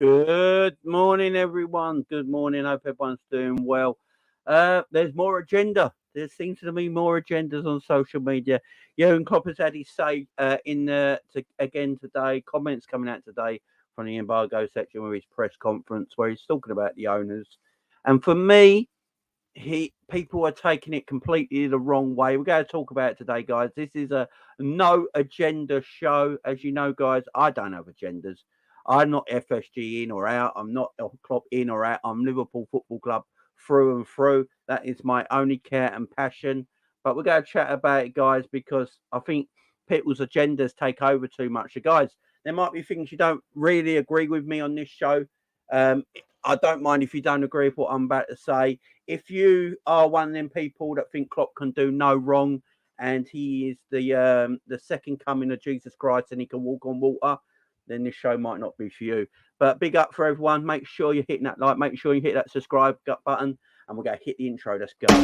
Good morning, everyone. Good morning. Hope everyone's doing well. There's more agenda. There seems to be more agendas on social media. Jurgen Klopp has had his say again today. Comments coming out today from the embargo section of his press conference where he's talking about the owners. And for me, people are taking it completely the wrong way. We're going to talk about it today, guys. This is a no agenda show. As you know, guys, I don't have agendas. I'm not FSG in or out. I'm not Klopp in or out. I'm Liverpool Football Club through and through. That is my only care and passion. But we're going to chat about it, guys, because I think people's agendas take over too much. So, guys, there might be things you don't really agree with me on this show. I don't mind if you don't agree with what I'm about to say. If you are one of them people that think Klopp can do no wrong and he is the second coming of Jesus Christ and he can walk on water, then this show might not be for you. But big up for everyone. Make sure you're hitting that like. Make sure you hit that subscribe button. And we're going to hit the intro. Let's go.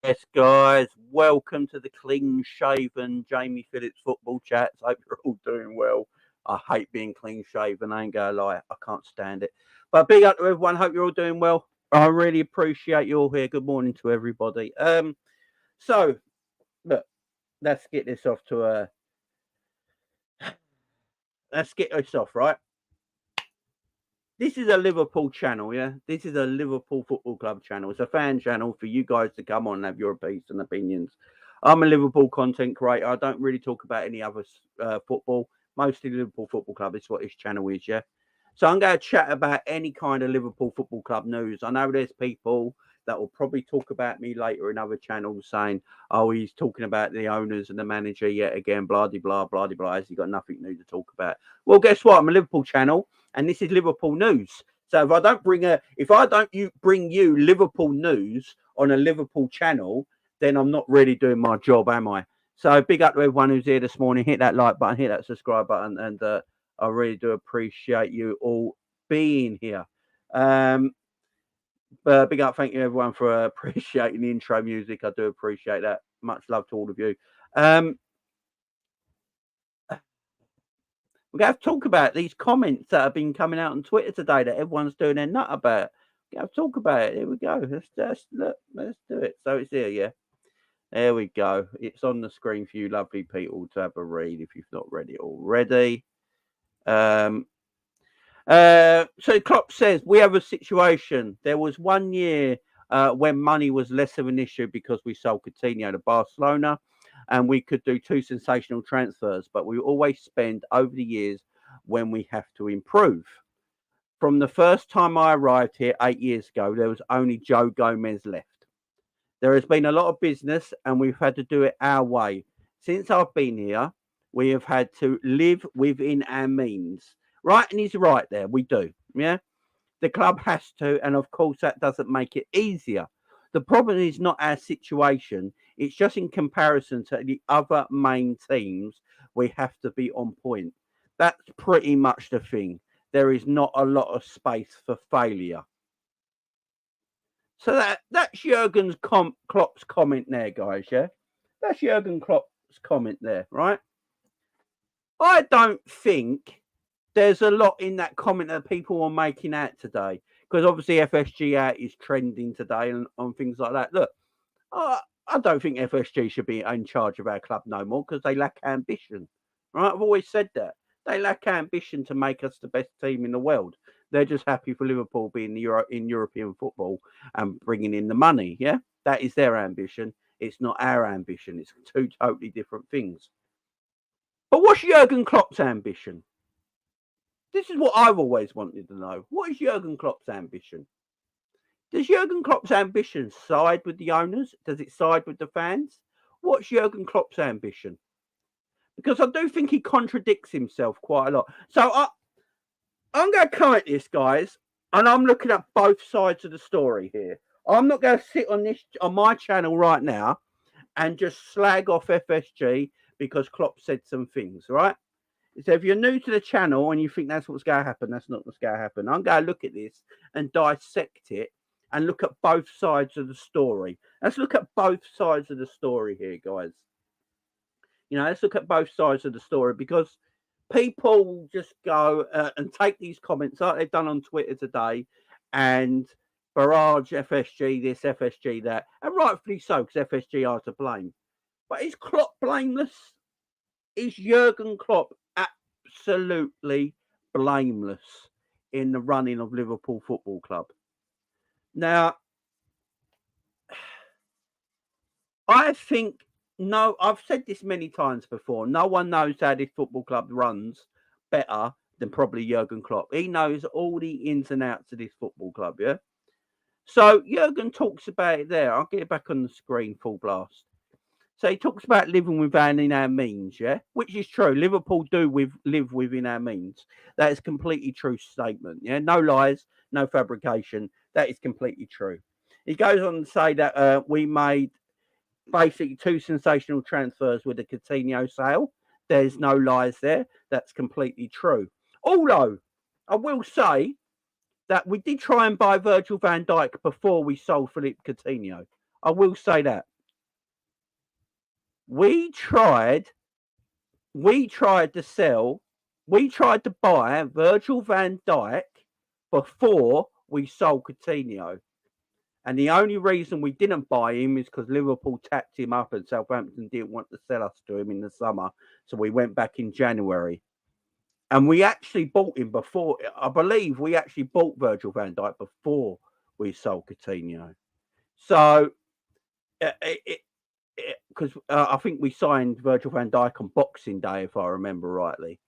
Yes, guys, welcome to the clean-shaven Jamie Phillips football chats. Hope you're all doing well. I hate being clean-shaven, I ain't gonna lie. I can't stand it. But big up to everyone. Hope you're all doing well. I really appreciate you all here. Good morning to everybody. So, look, let's get this off, right? This is a Liverpool channel, yeah? This is a Liverpool Football Club channel. It's a fan channel for you guys to come on and have your opinions and opinions. I'm a Liverpool content creator. I don't really talk about any other football. Mostly Liverpool Football Club is what this channel is, yeah? So I'm going to chat about any kind of Liverpool Football Club news. I know there's people that will probably talk about me later in other channels saying, oh, he's talking about the owners and the manager yet again, blah, blah, blah, blah, blah. Has he got nothing new to talk about? Well, guess what? I'm a Liverpool channel. And this is Liverpool news. So if I don't bring you Liverpool news on a Liverpool channel, then I'm not really doing my job, am I? So big up to everyone who's here this morning. Hit that like button, hit that subscribe button, and I really do appreciate you all being here. Big up, thank you everyone for appreciating the intro music. I do appreciate that. Much love to all of you. We're going to talk about these comments that have been coming out on Twitter today that everyone's doing their nut about. We're going to talk about it. Here we go. Let's do it. So it's here, yeah. There we go. It's on the screen for you lovely people to have a read if you've not read it already. So Klopp says, we have a situation. There was 1 year when money was less of an issue because we sold Coutinho to Barcelona. And we could do 2 sensational transfers, but we always spend over the years when we have to improve. From the first time I arrived here 8 years ago, there was only Joe Gomez left. There has been a lot of business and we've had to do it our way. Since I've been here, we have had to live within our means. Right? And he's right there. We do. Yeah. The club has to. And of course, that doesn't make it easier. The problem is not our situation. It's just in comparison to the other main teams, we have to be on point. That's pretty much the thing. There is not a lot of space for failure. So that's Jurgen Klopp's comment there, guys. Yeah, that's Jurgen Klopp's comment there, right? I don't think there's a lot in that comment that people are making out today, because obviously FSG out is trending today and on things like that. Look, I don't think FSG should be in charge of our club no more because they lack ambition. Right? I've always said that. They lack ambition to make us the best team in the world. They're just happy for Liverpool being in European football and bringing in the money. Yeah, that is their ambition. It's not our ambition. It's two totally different things. But what's Jurgen Klopp's ambition? This is what I've always wanted to know. What is Jurgen Klopp's ambition? Does Jurgen Klopp's ambition side with the owners? Does it side with the fans? What's Jurgen Klopp's ambition? Because I do think he contradicts himself quite a lot. So I'm going to comment this, guys, and I'm looking at both sides of the story here. I'm not going to sit on my channel right now and just slag off FSG because Klopp said some things, right? So if you're new to the channel and you think that's what's going to happen, that's not what's going to happen. I'm going to look at this and dissect it and look at both sides of the story. Let's look at both sides of the story here, guys. Let's look at both sides of the story, because people just go and take these comments like they've done on Twitter today and barrage FSG this, FSG that, and rightfully so, because FSG are to blame. But is Klopp blameless? Is Jurgen Klopp absolutely blameless in the running of Liverpool Football Club? Now, I think, no, I've said this many times before. No one knows how this football club runs better than probably Jurgen Klopp. He knows all the ins and outs of this football club, yeah? So Jurgen talks about it there. I'll get it back on the screen full blast. So he talks about living within our means, yeah? Which is true. Liverpool do live within our means. That is a completely true statement, yeah? No lies, no fabrication. That is completely true. He goes on to say that we made basically two sensational transfers with the Coutinho sale. There's no lies there. That's completely true. Although, I will say that we did try and buy Virgil van Dijk before we sold Philippe Coutinho. I will say that. We tried to buy Virgil van Dijk before we sold Coutinho. And the only reason we didn't buy him is because Liverpool tapped him up and Southampton didn't want to sell us to him in the summer. So we went back in January. And we actually bought him before. I believe we actually bought Virgil van Dijk before we sold Coutinho. So, because I think we signed Virgil van Dijk on Boxing Day, if I remember rightly.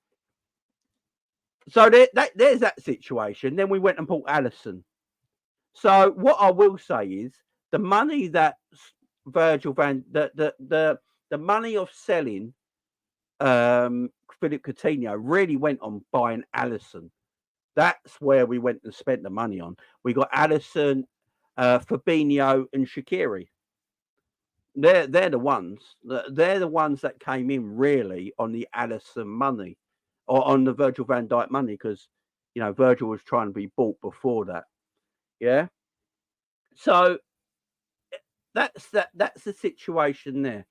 So there's that situation. Then we went and bought Alisson. So what I will say is the money that the money of selling Philippe Coutinho really went on buying Alisson. That's where we went and spent the money on. We got Alisson, Fabinho, and Shaqiri. They're the ones. They're the ones that came in really on the Alisson money, or on the Virgil van Dijk money, because Virgil was trying to be bought before that. Yeah. So that's the situation there.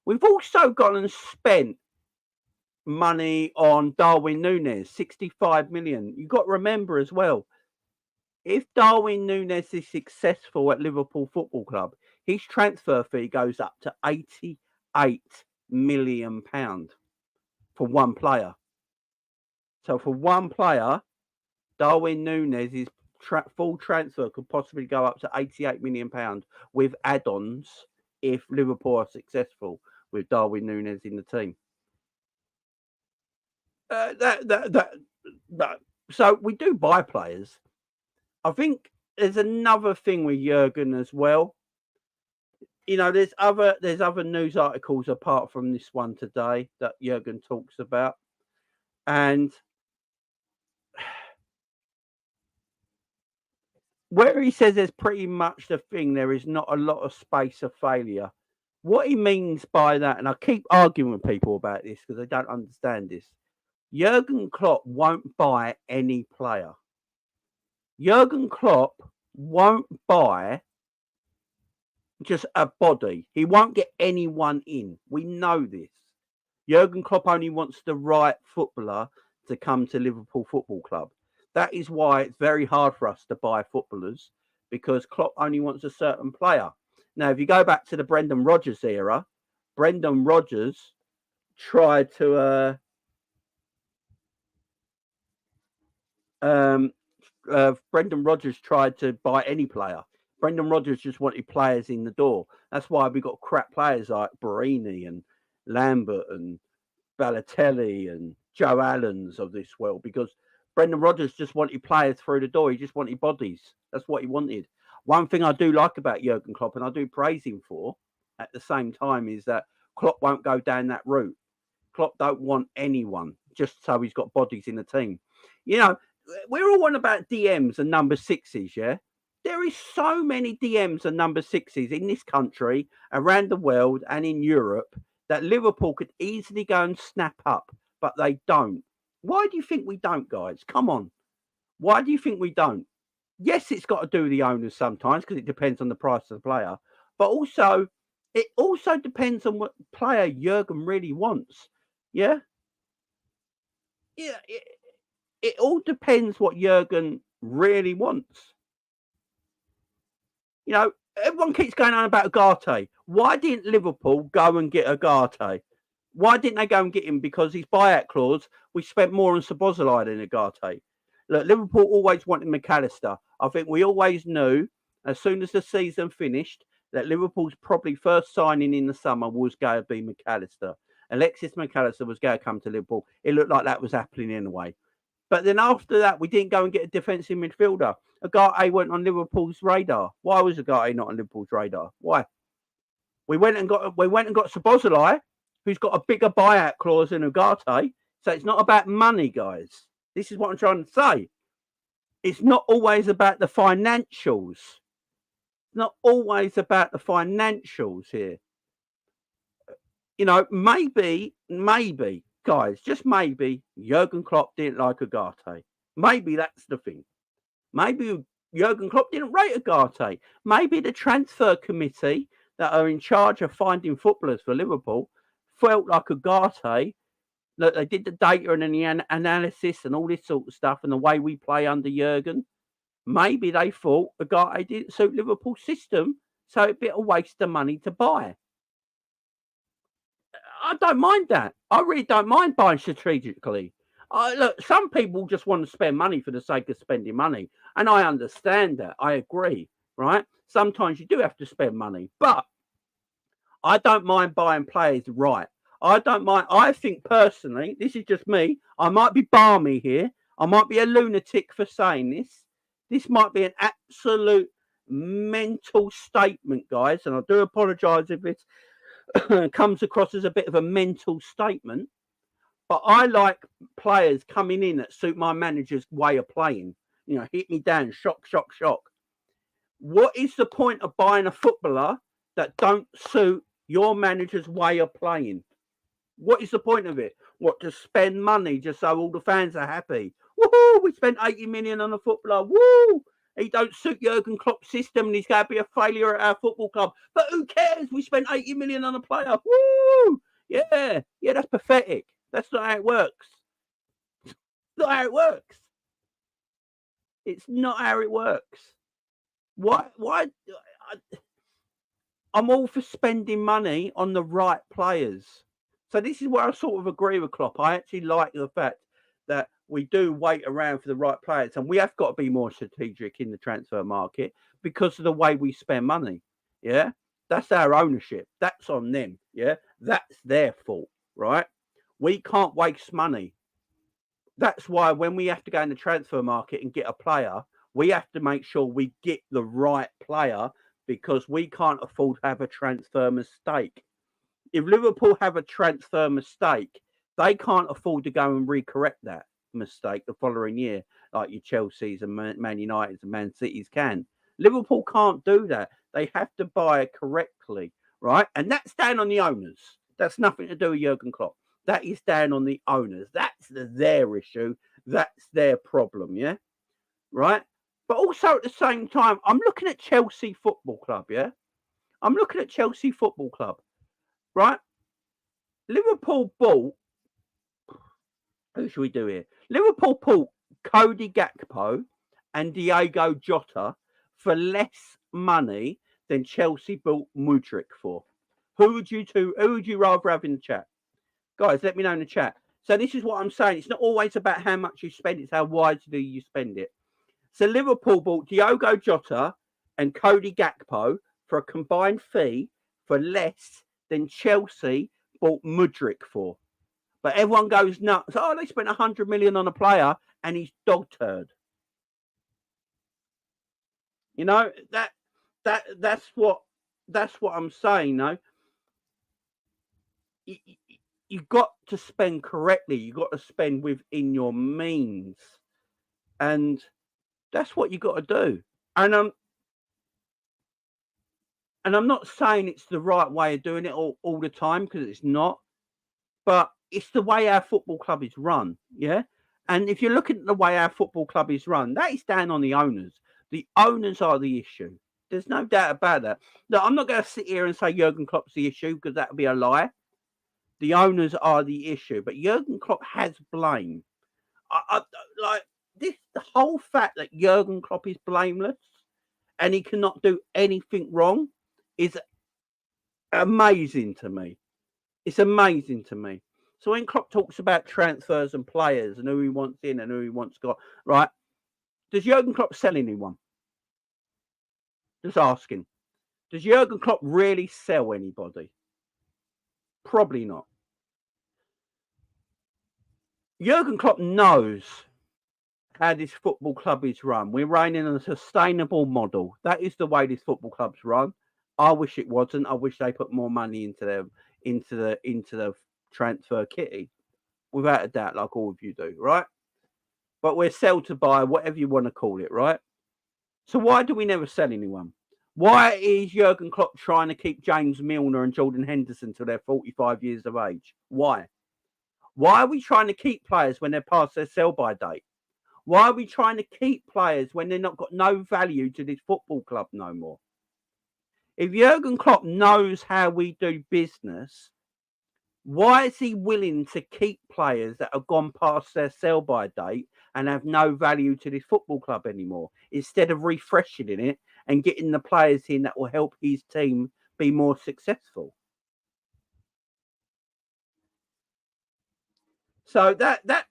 We've also gone and spent money on Darwin Núñez, 65 million. You've got to remember as well, if Darwin Núñez is successful at Liverpool Football Club, his transfer fee goes up to £88 million for one player. So for one player, Darwin Núñez's full transfer could possibly go up to £88 million with add-ons if Liverpool are successful with Darwin Núñez in the team. So we do buy players. I think there's another thing with Jurgen as well. There's other news articles apart from this one today that Jurgen talks about, and where he says there's pretty much the thing, there is not a lot of space of failure. What he means by that, and I keep arguing with people about this because they don't understand this. Jurgen Klopp won't buy any player. Jurgen Klopp won't buy just a body. He won't get anyone in. We know this. Jurgen Klopp only wants the right footballer to come to Liverpool Football Club. That is why it's very hard for us to buy footballers, because Klopp only wants a certain player. Now, if you go back to the Brendan Rodgers era, Brendan Rodgers tried to Brendan Rodgers tried to buy any player. Brendan Rodgers just wanted players in the door. That's why we got crap players like Barini and Lambert and Balotelli and Joe Allens of this world, because Brendan Rodgers just wanted players through the door. He just wanted bodies. That's what he wanted. One thing I do like about Jurgen Klopp, and I do praise him for at the same time, is that Klopp won't go down that route. Klopp don't want anyone just so he's got bodies in the team. You know, we're all on about DMs and number sixes, yeah? There is so many DMs and number sixes in this country, around the world, and in Europe that Liverpool could easily go and snap up, but they don't. Why do you think we don't, guys? Come on. Why do you think we don't? Yes, it's got to do with the owners sometimes, because it depends on the price of the player, but also it also depends on what player Jurgen really wants. Yeah? Yeah, it all depends what Jurgen really wants. You know, everyone keeps going on about Ugarte. Why didn't Liverpool go and get Ugarte? Why didn't they go and get him? Because his buyout clause, we spent more on Szoboszlai than Ugarte. Look, Liverpool always wanted McAllister. I think we always knew, as soon as the season finished, that Liverpool's probably first signing in the summer was going to be McAllister. Alexis McAllister was going to come to Liverpool. It looked like that was happening anyway. But then after that, we didn't go and get a defensive midfielder. Ugarte went on Liverpool's radar. Why was Ugarte not on Liverpool's radar? Why? We went and got Szoboszlai, who's got a bigger buyout clause than Ugarte. So it's not about money, guys. This is what I'm trying to say. It's not always about the financials. It's not always about the financials here. You know, maybe, guys, just maybe, Jurgen Klopp didn't like Ugarte. Maybe that's the thing. Maybe Jurgen Klopp didn't rate Ugarte. Maybe the transfer committee that are in charge of finding footballers for Liverpool felt like Ugarte, that they did the data and the analysis and all this sort of stuff and the way we play under Jurgen. Maybe they thought Ugarte didn't suit Liverpool's system, so it'd be a waste of money to buy. I don't mind that. I really don't mind buying strategically. Look, some people just want to spend money for the sake of spending money, and I understand that. I agree, right? Sometimes you do have to spend money, but I don't mind buying players right. I don't mind. I think personally, this is just me. I might be balmy here. I might be a lunatic for saying this. This might be an absolute mental statement, guys, and I do apologise if it's comes across as a bit of a mental statement, but I like players coming in that suit my manager's way of playing. You know, hit me down, shock, shock, shock. What is the point of buying a footballer that don't suit your manager's way of playing? What is the point of it? What, to spend money just so all the fans are happy? Woohoo! We spent 80 million on a footballer. Woo! He don't suit Jurgen Klopp's system and he's going to be a failure at our football club. But who cares? We spent 80 million on a player. Woo! Yeah, that's pathetic. That's not how it works. Not how it works. It's not how it works. Why? I'm all for spending money on the right players. So this is where I sort of agree with Klopp. I actually like the fact that we do wait around for the right players, and we have got to be more strategic in the transfer market because of the way we spend money. Yeah, that's our ownership. That's on them. Yeah, that's their fault, right? We can't waste money. That's why when we have to go in the transfer market and get a player, we have to make sure we get the right player, because we can't afford to have a transfer mistake. If Liverpool have a transfer mistake, they can't afford to go and recorrect that mistake the following year, like your Chelsea's and Man United's and Man City's can. Liverpool can't do that. They have to buy it correctly, right? And that's down on the owners. That's nothing to do with Jurgen Klopp. That is down on the owners. That's their issue. That's their problem, yeah? Right? But also at the same time, I'm looking at Chelsea Football Club, yeah? I'm looking at Chelsea Football Club, right? Liverpool bought, who should we do here? Liverpool bought Cody Gakpo and Diego Jota for less money than Chelsea bought Mudryk for. Who would you rather have in the chat? Guys, let me know in the chat. So this is what I'm saying. It's not always about how much you spend, it's how wisely you spend it. So Liverpool bought Diogo Jota and Cody Gakpo for a combined fee for less than Chelsea bought Mudryk for. But everyone goes nuts. Oh, they spent 100 million on a player and he's dog turd. You know, that's what I'm saying, though. You've got to spend correctly. You've got to spend within your means. And that's what you got to do. And I'm not saying it's the right way of doing it all the time, because it's not. But it's the way our football club is run, yeah? And if you look at the way our football club is run, that is down on the owners. The owners are the issue. There's no doubt about that. No, I'm not going to sit here and say Jurgen Klopp's the issue, because that would be a lie. The owners are the issue. But Jurgen Klopp has blame. Like this, the whole fact that Jurgen Klopp is blameless and he cannot do anything wrong is amazing to me. It's amazing to me. So when Klopp talks about transfers and players and who he wants in and who he wants got, right? Does Jurgen Klopp sell anyone? Just asking. Does Jurgen Klopp really sell anybody? Probably not. Jurgen Klopp knows how this football club is run. We're running a sustainable model. That is the way this football club's run. I wish it wasn't. I wish they put more money into the transfer kitty, without a doubt, like all of you do, right? But we're sell to buy, whatever you want to call it, right? So why do we never sell anyone? Why is Jurgen Klopp trying to keep James Milner and Jordan Henderson till they're 45 years of age? Why? Why are we trying to keep players when they're past their sell-by date? Why are we trying to keep players when they're not got no value to this football club no more? If Jurgen Klopp knows how we do business, why is he willing to keep players that have gone past their sell-by date and have no value to this football club anymore, instead of refreshing it and getting the players in that will help his team be more successful? So that's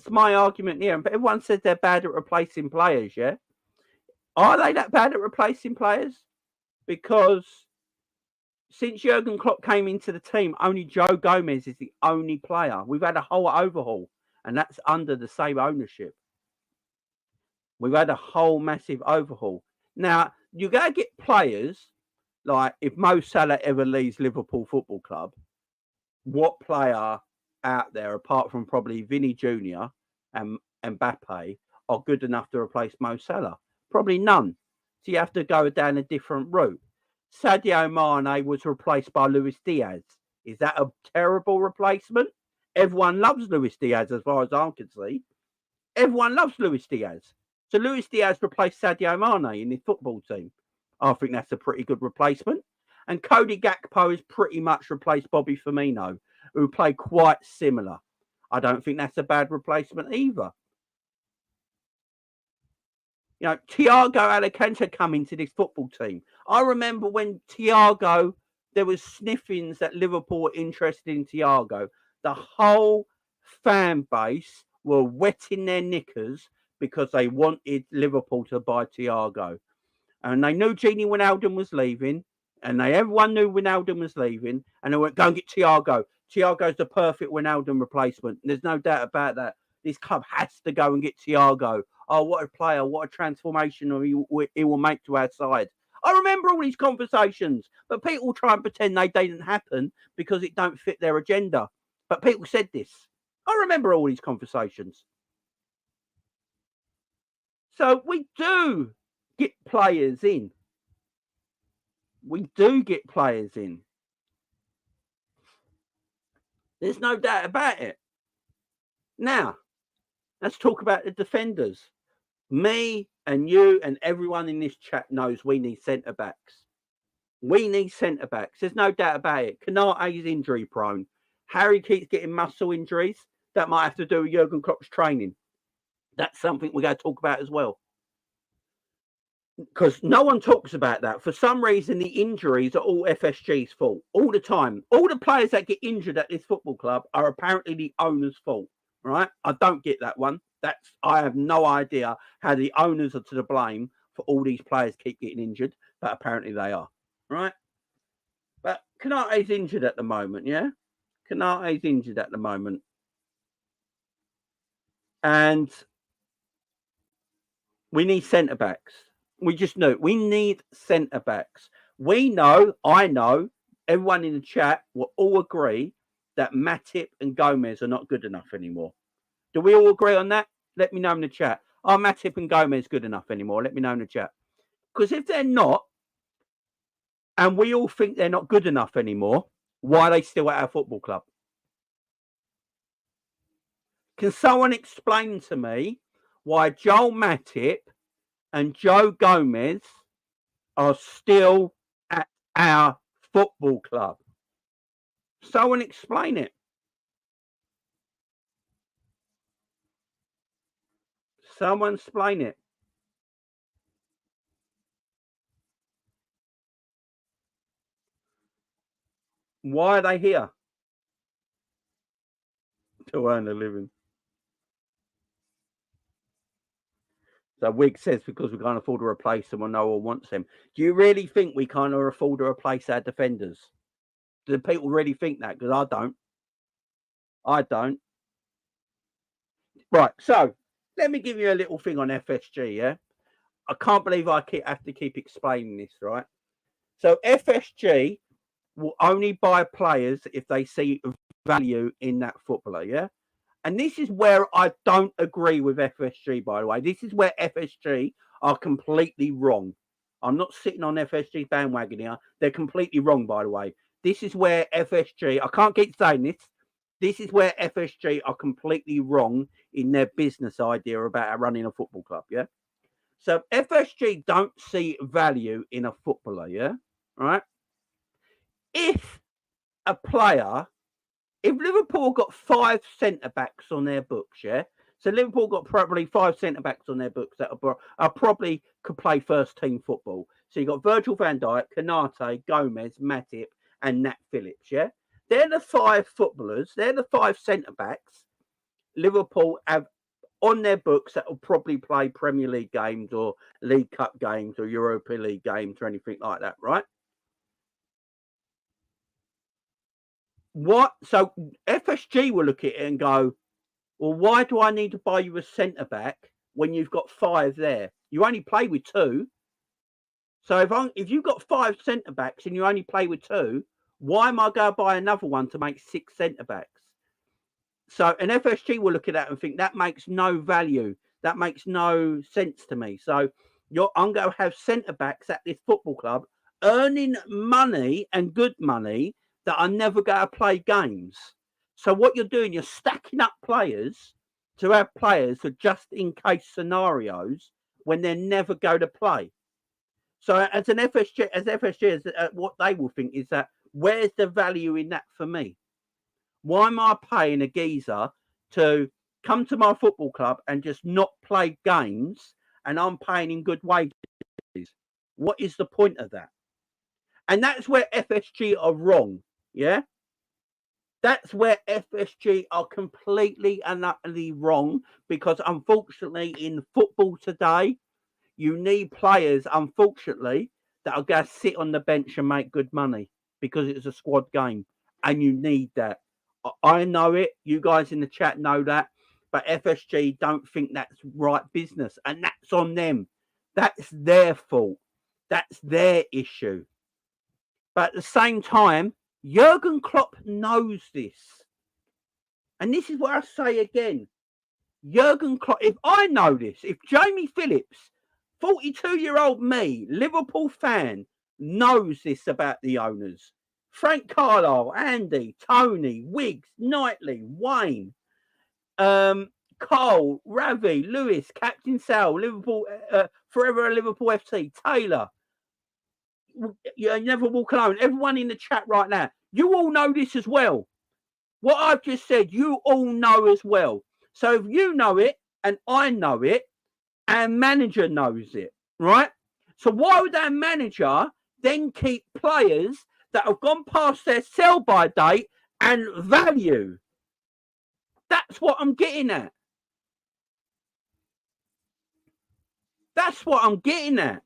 my argument here. But everyone says they're bad at replacing players, yeah? Are they that bad at replacing players? Because since Jurgen Klopp came into the team, only Joe Gomez is the only player. We've had a whole overhaul, and that's under the same ownership. We've had a whole massive overhaul. Now, you got to get players, like if Mo Salah ever leaves Liverpool Football Club, what player out there, apart from probably Vinny Jr. and Mbappe, are good enough to replace Mo Salah? Probably none. So you have to go down a different route. Sadio Mane was replaced by Luis Diaz. Is that a terrible replacement? Everyone loves Luis Diaz, as far as I can see. Everyone loves Luis Diaz. So Luis Diaz replaced Sadio Mane in his football team. I think that's a pretty good replacement. And Cody Gakpo has pretty much replaced Bobby Firmino, who play quite similar. I don't think that's a bad replacement either. You know, Thiago Alcantara coming to this football team. I remember when Thiago, there was sniffings that Liverpool were interested in Thiago. The whole fan base were wetting their knickers because they wanted Liverpool to buy Thiago. And they knew Gini Wijnaldum was leaving, and everyone knew Wijnaldum was leaving, and they went, go and get Thiago. Thiago's the perfect Wijnaldum replacement. There's no doubt about that. This club has to go and get Thiago. Oh, what a player, what a transformation he will make to our side. I remember all these conversations, but people try and pretend they didn't happen because it don't fit their agenda. But people said this. I remember all these conversations. So we do get players in. We do get players in. There's no doubt about it. Now, let's talk about the defenders. Me and you and everyone in this chat knows we need centre-backs. We need centre backs. There's no doubt about it. Kanate is injury prone. Harry keeps getting muscle injuries. That might have to do with Jurgen Klopp's training. That's something we're going to talk about as well. Because no one talks about that. For some reason, the injuries are all FSG's fault all the time. All the players that get injured at this football club are apparently the owner's fault, right? I don't get that one. I have no idea how the owners are to the blame for all these players keep getting injured, but apparently they are, right? But Kanate's injured at the moment, yeah? Kanate's injured at the moment. And we need centre-backs. We just know we need centre-backs. I know, everyone in the chat will all agree that Matip and Gomez are not good enough anymore. Do we all agree on that? Let me know in the chat. Are Matip and Gomez good enough anymore? Let me know in the chat. Because if they're not, and we all think they're not good enough anymore, why are they still at our football club? Can someone explain to me why Joel Matip and Joe Gomez are still at our football club? Someone explain it. Someone explain it. Why are they here? To earn a living. So Wig says because we can't afford to replace them or no one wants them. Do you really think we can't afford to replace our defenders? Do people really think that? Because I don't. I don't. Right, so let me give you a little thing on FSG, yeah? I can't believe I have to keep explaining this, right? So FSG will only buy players if they see value in that footballer, yeah? And this is where I don't agree with FSG, by the way. This is where FSG are completely wrong. I'm not sitting on FSG bandwagon here. They're completely wrong, by the way. This is where FSG, I can't keep saying this. This is where FSG are completely wrong in their business idea about running a football club, yeah? So FSG don't see value in a footballer, yeah? Right? If Liverpool got 5 centre-backs on their books, yeah? So Liverpool got probably 5 centre-backs on their books that are probably could play first-team football. So you got Virgil van Dijk, Kanate, Gomez, Matip, and Nat Phillips, yeah? They're the 5 footballers. They're the 5 centre-backs Liverpool have on their books that will probably play Premier League games or League Cup games or Europa League games or anything like that, right? So FSG will look at it and go, well, why do I need to buy you a centre-back when you've got 5 there? You only play with 2. So if you've got 5 centre-backs and you only play with 2, why am I going to buy another one to make 6 centre-backs? So an FSG will look at that and think that makes no value. That makes no sense to me. So I'm going to have centre-backs at this football club earning money and good money that are never going to play games. So what you're doing, you're stacking up players to have players for just in case scenarios when they're never going to play. So as FSG, what they will think is that where's the value in that for me? Why am I paying a geezer to come to my football club and just not play games and I'm paying him good wages? What is the point of that? And that's where FSG are wrong, yeah? That's where FSG are completely and utterly wrong because unfortunately in football today, you need players, unfortunately, that are going to sit on the bench and make good money because it's a squad game and you need that. I know it. You guys in the chat know that. But FSG don't think that's right business. And that's on them. That's their fault. That's their issue. But at the same time, Jurgen Klopp knows this. And this is what I say again. Jurgen Klopp, if I know this, if Jamie Phillips, 42-year-old me, Liverpool fan, knows this about the owners, Frank Carlisle, Andy, Tony, Wiggs, Knightley, Wayne, Cole, Ravi, Lewis, Captain Sal, Liverpool, Forever Liverpool FC, Taylor. you never walk alone. Everyone in the chat right now, you all know this as well. What I've just said, you all know as well. So if you know it and I know it, our manager knows it, right? So why would our manager then keep players that have gone past their sell-by date and value? That's what I'm getting at. That's what I'm getting at.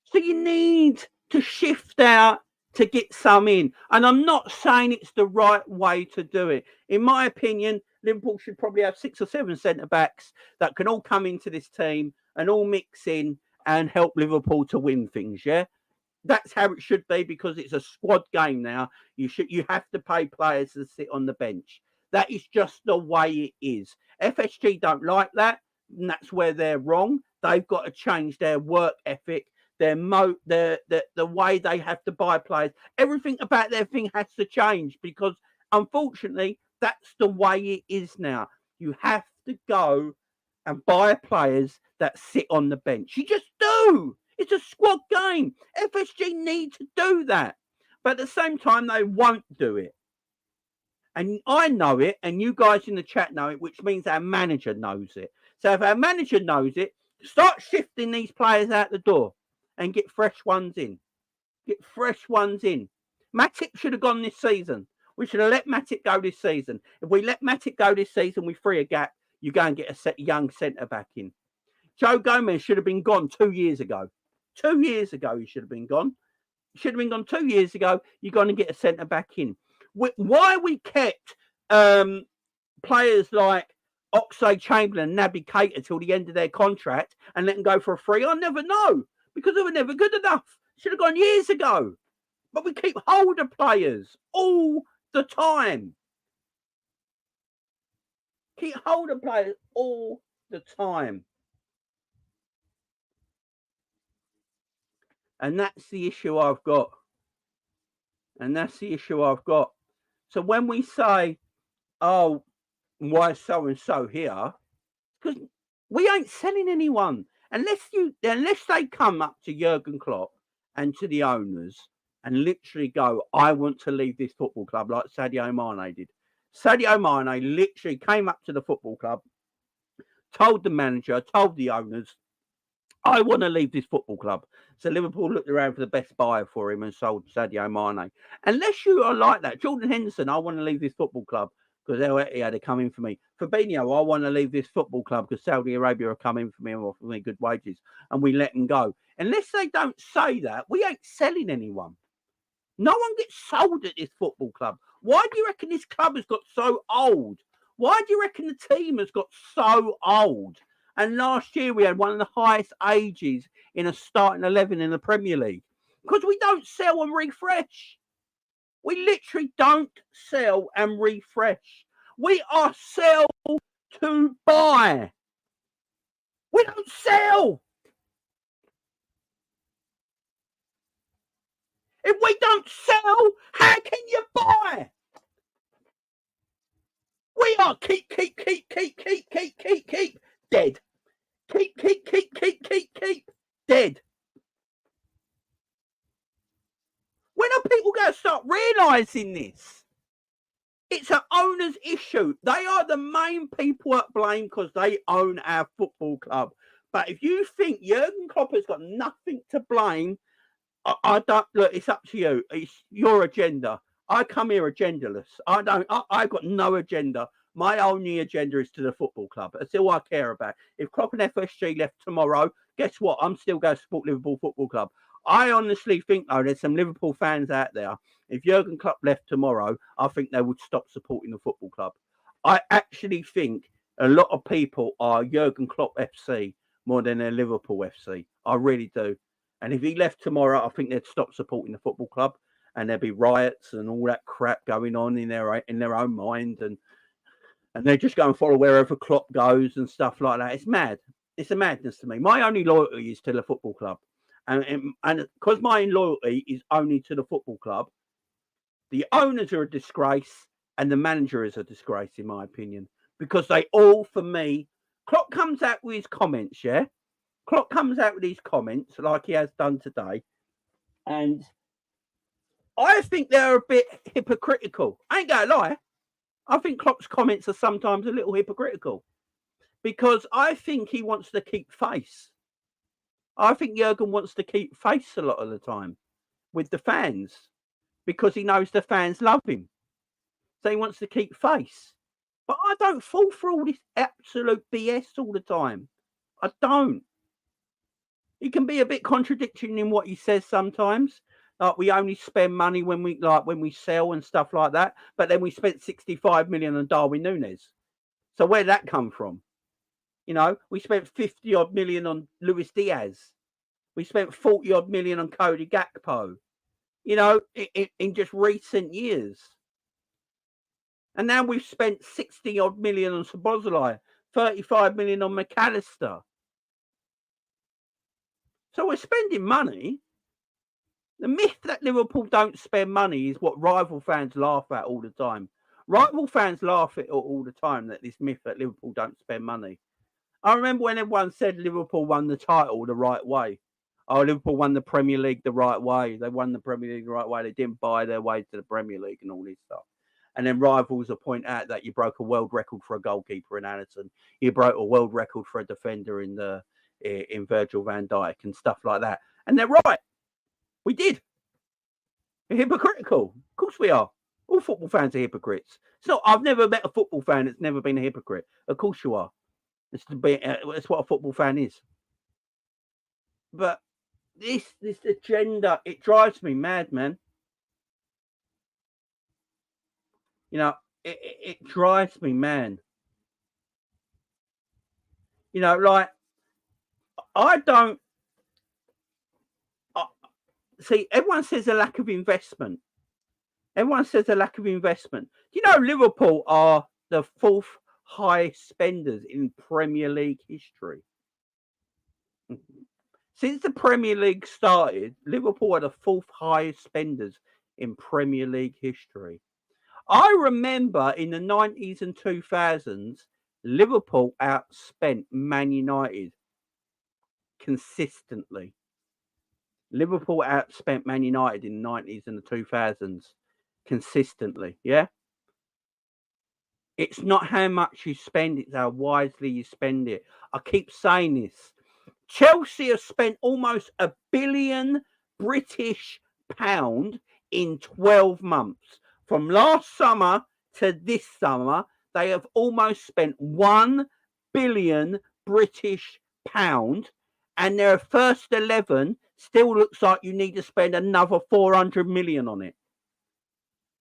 So you need to shift out to get some in. And I'm not saying it's the right way to do it. In my opinion, Liverpool should probably have 6 or 7 centre-backs that can all come into this team and all mix in and help Liverpool to win things, yeah? That's how it should be because it's a squad game now. You have to pay players to sit on the bench. That is just the way it is. FSG don't like that, and that's where they're wrong. They've got to change their work ethic, the way they have to buy players. Everything about their thing has to change because, unfortunately, that's the way it is now. You have to go and buy players that sit on the bench. You just do. It's a squad game. FSG need to do that. But at the same time, they won't do it. And I know it, and you guys in the chat know it, which means our manager knows it. So if our manager knows it, start shifting these players out the door and get fresh ones in. Get fresh ones in. Matip should have gone this season. We should have let Matip go this season. If we let Matip go this season, we free a gap. You go and get a young centre-back in. Joe Gomez should have been gone 2 years ago. 2 years ago, he should have been gone. He should have been gone 2 years ago. You're going to get a centre-back in. Why we kept players like Oxlade-Chamberlain and Naby Keita till the end of their contract and let them go for a free, I'll never know. Because they were never good enough. Should have gone years ago. But we keep hold of players all the time. Keep hold of players all the time. And that's the issue I've got. And that's the issue I've got. So when we say, oh, why so-and-so here? Because we ain't selling anyone. Unless they come up to Jurgen Klopp and to the owners and literally go, I want to leave this football club like Sadio Mane did. Sadio Mane literally came up to the football club, told the manager, told the owners, I want to leave this football club. So Liverpool looked around for the best buyer for him and sold Sadio Mane. Unless you are like that, Jordan Henderson, I want to leave this football club because he had to come in for me. Fabinho, I want to leave this football club because Saudi Arabia are coming for me and offering me good wages. And we let them go. Unless they don't say that, we ain't selling anyone. No one gets sold at this football club. Why do you reckon this club has got so old? Why do you reckon the team has got so old? And last year we had one of the highest ages in a starting 11 in the Premier League. Because we don't sell and refresh. We literally don't sell and refresh. We are sell to buy. We don't sell. If we don't sell, how can you buy? We are keep, dead. Keep, dead. When are people going to start realising this? It's an owner's issue. They are the main people at blame because they own our football club. But if you think Jurgen Klopp has got nothing to blame, I don't look. It's up to you. It's your agenda. I come here agendaless. I've got no agenda. My only agenda is to the football club. That's all I care about. If Klopp and FSG left tomorrow, guess what? I'm still going to support Liverpool Football Club. I honestly think, though, there's some Liverpool fans out there. If Jurgen Klopp left tomorrow, I think they would stop supporting the football club. I actually think a lot of people are Jurgen Klopp FC more than they're Liverpool FC. I really do. And if he left tomorrow, I think they'd stop supporting the football club, and there'd be riots and all that crap going on in their own mind, and they just go and follow wherever Klopp goes and stuff like that. It's mad. It's a madness to me. My only loyalty is to the football club, and because my loyalty is only to the football club, the owners are a disgrace and the manager is a disgrace, in my opinion, because they all, for me, Klopp comes out with his comments, yeah. Klopp comes out with these comments like he has done today, and I think they're a bit hypocritical. I ain't gonna lie. I think Klopp's comments are sometimes a little hypocritical because I think he wants to keep face. I think Jurgen wants to keep face a lot of the time with the fans because he knows the fans love him. So he wants to keep face. But I don't fall for all this absolute BS all the time. I don't. He can be a bit contradicting in what he says sometimes. Like we only spend money when we sell and stuff like that. But then we spent 65 million on Darwin Núñez. So where'd that come from? You know, we spent 50 odd million on Luis Diaz. We spent 40 odd million on Cody Gakpo. You know, in just recent years. And now we've spent 60 odd million on Szoboszlai, 35 million on McAllister. So we're spending money. The myth that Liverpool don't spend money is what rival fans laugh at all the time. Rival fans laugh at it all the time, that this myth that Liverpool don't spend money. I remember when everyone said Liverpool won the title the right way. Oh, Liverpool won the Premier League the right way. They won the Premier League the right way. They didn't buy their way to the Premier League and all this stuff. And then rivals will point out that you broke a world record for a goalkeeper in Alisson. You broke a world record for a defender in Virgil van Dijk and stuff like that. And they're right. We did. We're hypocritical. Of course we are. All football fans are hypocrites. So I've never met a football fan that's never been a hypocrite. Of course you are. It's what a football fan is. But this agenda, it drives me mad, man. You know, it drives me, man. You know, like, I don't see, everyone says a lack of investment. Everyone says a lack of investment. Do you know Liverpool are the fourth highest spenders in Premier League history? Since the Premier League started, Liverpool are the fourth highest spenders in Premier League history. I remember in the 90s and 2000s, Liverpool outspent Man United consistently. Liverpool outspent Man United in the 90s and the 2000s consistently, yeah? It's not how much you spend, it's how wisely you spend it. I keep saying this. Chelsea have spent almost £1 billion British pound in 12 months. From last summer to this summer, they have almost spent £1 billion British pound, and their first 11 still looks like you need to spend another 400 million on it.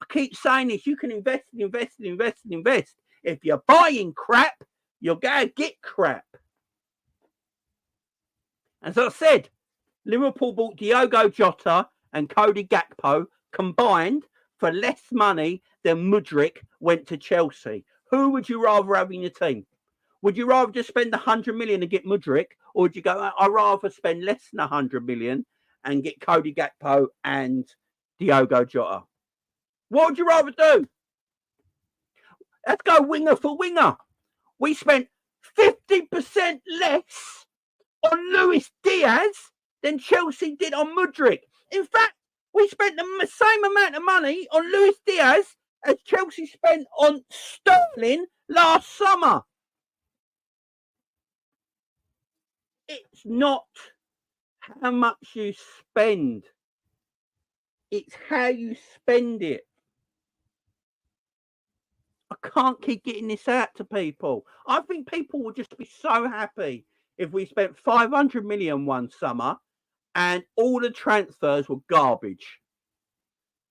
I keep saying this, you can invest and invest and invest and invest. If you're buying crap, you're going to get crap. As I said, Liverpool bought Diogo Jota and Cody Gakpo combined for less money than Mudryk went to Chelsea. Who would you rather have in your team? Would you rather just spend 100 million and get Mudryk, or would you go, I'd rather spend less than 100 million and get Cody Gakpo and Diogo Jota? What would you rather do? Let's go winger for winger. We spent 50% less on Luis Diaz than Chelsea did on Mudryk. In fact, we spent the same amount of money on Luis Diaz as Chelsea spent on Sterling last summer. It's not how much you spend. It's how you spend it. I can't keep getting this out to people. I think people will just be so happy if we spent 500 million one summer and all the transfers were garbage.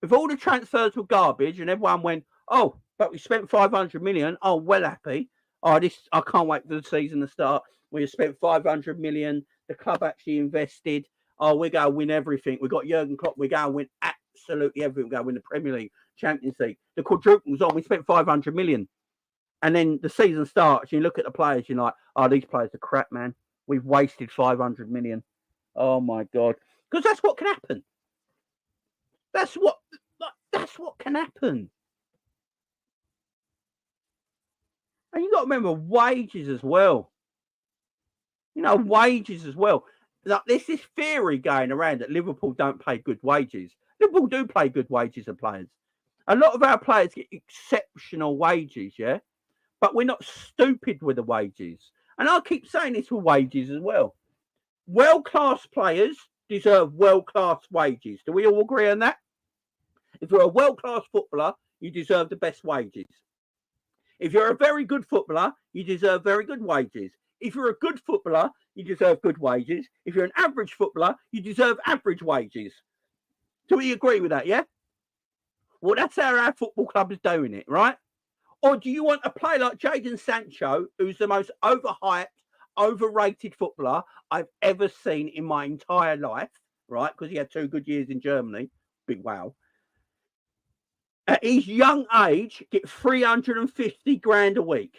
If all the transfers were garbage and everyone went, oh, but we spent 500 million, oh, well happy. Oh, I can't wait for the season to start. We spent 500 million. The club actually invested. Oh, we're going to win everything. We've got Jurgen Klopp. We're going to win absolutely everything. We're going to win the Premier League, Champions League. The quadruple's on. We spent 500 million. And then the season starts. You look at the players. You're like, oh, these players are crap, man. We've wasted 500 million. Oh, my God. Because that's what can happen. That's what can happen. And you got to remember wages as well. Wages as well. Like, there's this theory going around that Liverpool don't pay good wages. Liverpool do pay good wages of players. A lot of our players get exceptional wages, yeah? But we're not stupid with the wages. And I keep saying this with wages as well. World-class players deserve world-class wages. Do we all agree on that? If you're a world-class footballer, you deserve the best wages. If you're a very good footballer, you deserve very good wages. If you're a good footballer, you deserve good wages. If you're an average footballer, you deserve average wages. Do we agree with that, yeah? Well, that's how our football club is doing it, right? Or do you want a player like Jadon Sancho, who's the most overhyped, overrated footballer I've ever seen in my entire life, right? Because he had 2 good years in Germany. Big wow. At his young age, get 350 grand a week.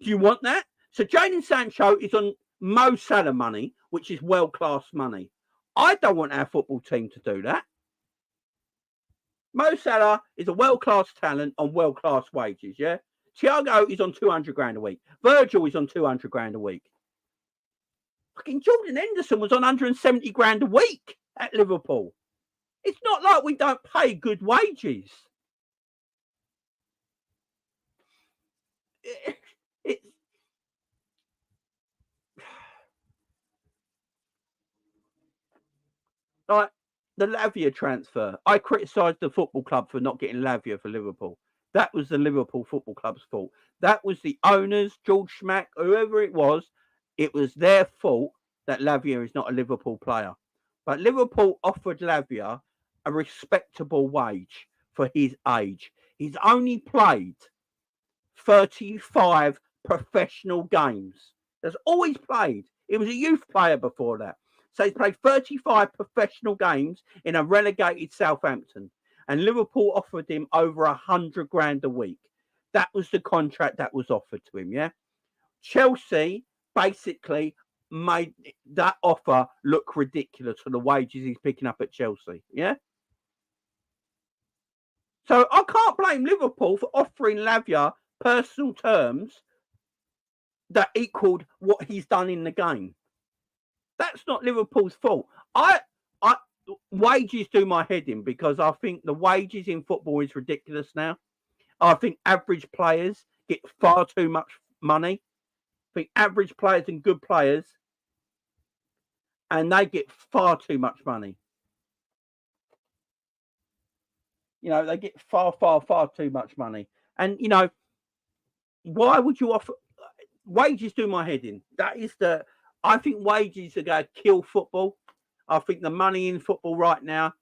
Do you want that? So Jadon Sancho is on Mo Salah money, which is world-class money. I don't want our football team to do that. Mo Salah is a world-class talent on world-class wages, yeah? Thiago is on 200 grand a week. Virgil is on 200 grand a week. Fucking Jordan Henderson was on 170 grand a week at Liverpool. It's not like we don't pay good wages. It's like the Lavia transfer. I criticised the football club for not getting Lavia for Liverpool. That was the Liverpool Football Club's fault. That was the owners, George Schmack, whoever it was their fault that Lavia is not a Liverpool player. But Liverpool offered Lavia a respectable wage for his age. He's only played 35 professional games. That's all he's played. He was a youth player before that. So he's played 35 professional games in a relegated Southampton. And Liverpool offered him over 100 grand a week. That was the contract that was offered to him, yeah? Chelsea basically made that offer look ridiculous for the wages he's picking up at Chelsea, yeah? So I can't blame Liverpool for offering Lavia personal terms that equaled what he's done in the game. That's not Liverpool's fault. Wages do my head in because I think the wages in football is ridiculous now. I think average players get far too much money. I think average players and good players, and they get far too much money. They get far, far, far too much money. And, why would you offer wages do my head in? I think wages are going to kill football. I think the money in football right now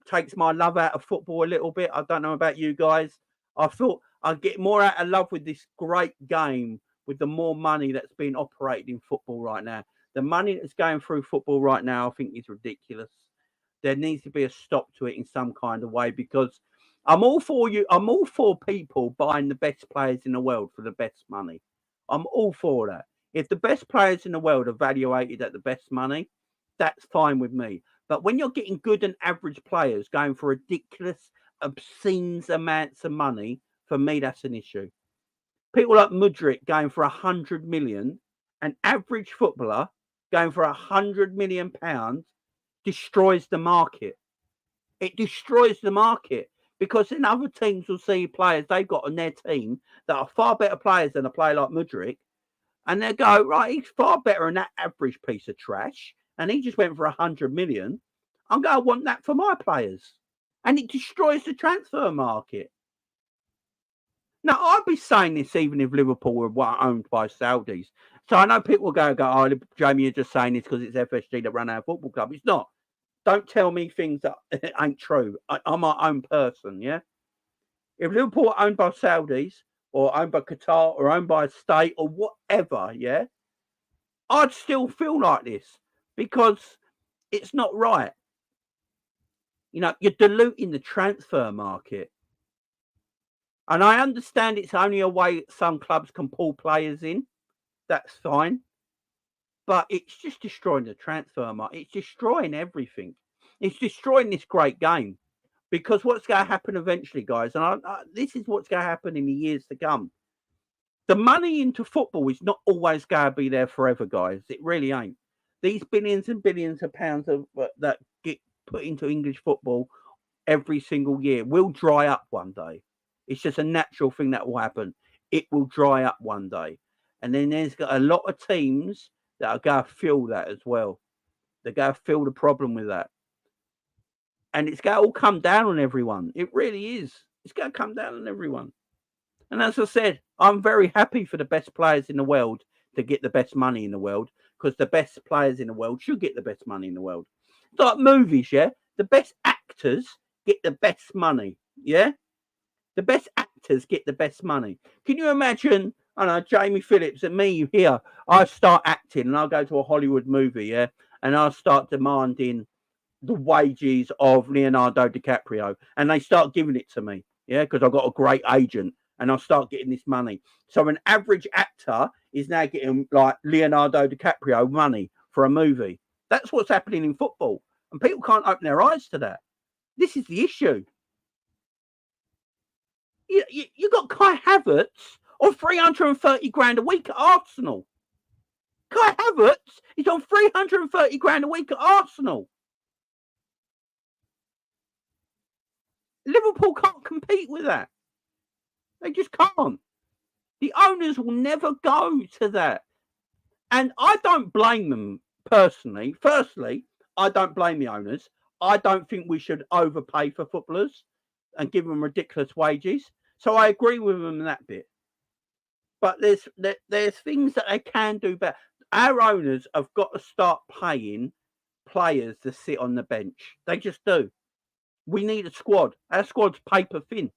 takes my love out of football a little bit. I don't know about you guys. I thought I'd get more out of love with this great game with the more money that's being operated in football right now. The money that's going through football right now, I think, is ridiculous. There needs to be a stop to it in some kind of way because I'm all for people buying the best players in the world for the best money. I'm all for that. If the best players in the world are evaluated at the best money, that's fine with me. But when you're getting good and average players going for ridiculous, obscene amounts of money, for me, that's an issue. People like Mudryk going for 100 million, an average footballer going for 100 million pounds, destroys the market. It destroys the market because then other teams will see players they've got on their team that are far better players than a player like Mudryk, and they'll go, right, he's far better than that average piece of trash, and he just went for 100 million. I'm going to want that for my players. And it destroys the transfer market. Now, I'd be saying this even if Liverpool were owned by Saudis. So I know people go, oh, Jamie, you're just saying this because it's FSG that run our football club. It's not. Don't tell me things that ain't true. I'm my own person, yeah? If Liverpool are owned by Saudis or owned by Qatar or owned by a state or whatever, yeah, I'd still feel like this because it's not right. You're diluting the transfer market. And I understand it's only a way some clubs can pull players in. That's fine. But it's just destroying the transfer market. It's destroying everything. It's destroying this great game. Because what's going to happen eventually, guys, and this is what's going to happen in the years to come. The money into football is not always going to be there forever, guys. It really ain't. These billions and billions of pounds that get put into English football every single year will dry up one day. It's just a natural thing that will happen. It will dry up one day. And then there's got a lot of teams that are going to feel that as well. They're going to feel the problem with that. And it's going to all come down on everyone. It really is. It's going to come down on everyone. And as I said, I'm very happy for the best players in the world to get the best money in the world, because the best players in the world should get the best money in the world. It's like movies, yeah? The best actors get the best money, yeah? The best actors get the best money. Can you imagine, I don't know, Jamie Phillips and me here, I start acting and I'll go to a Hollywood movie, yeah? And I'll start demanding the wages of Leonardo DiCaprio, and they start giving it to me, yeah? Because I've got a great agent. And I'll start getting this money. So an average actor is now getting like Leonardo DiCaprio money for a movie. That's what's happening in football. And people can't open their eyes to that. This is the issue. You got Kai Havertz on 330 grand a week at Arsenal. Kai Havertz is on 330 grand a week at Arsenal. Liverpool can't compete with that. They just can't. The owners will never go to that. And I don't blame them personally. Firstly, I don't blame the owners. I don't think we should overpay for footballers and give them ridiculous wages. So I agree with them in that bit. But there's things that they can do better. Our owners have got to start paying players to sit on the bench. They just do. We need a squad. Our squad's paper thin,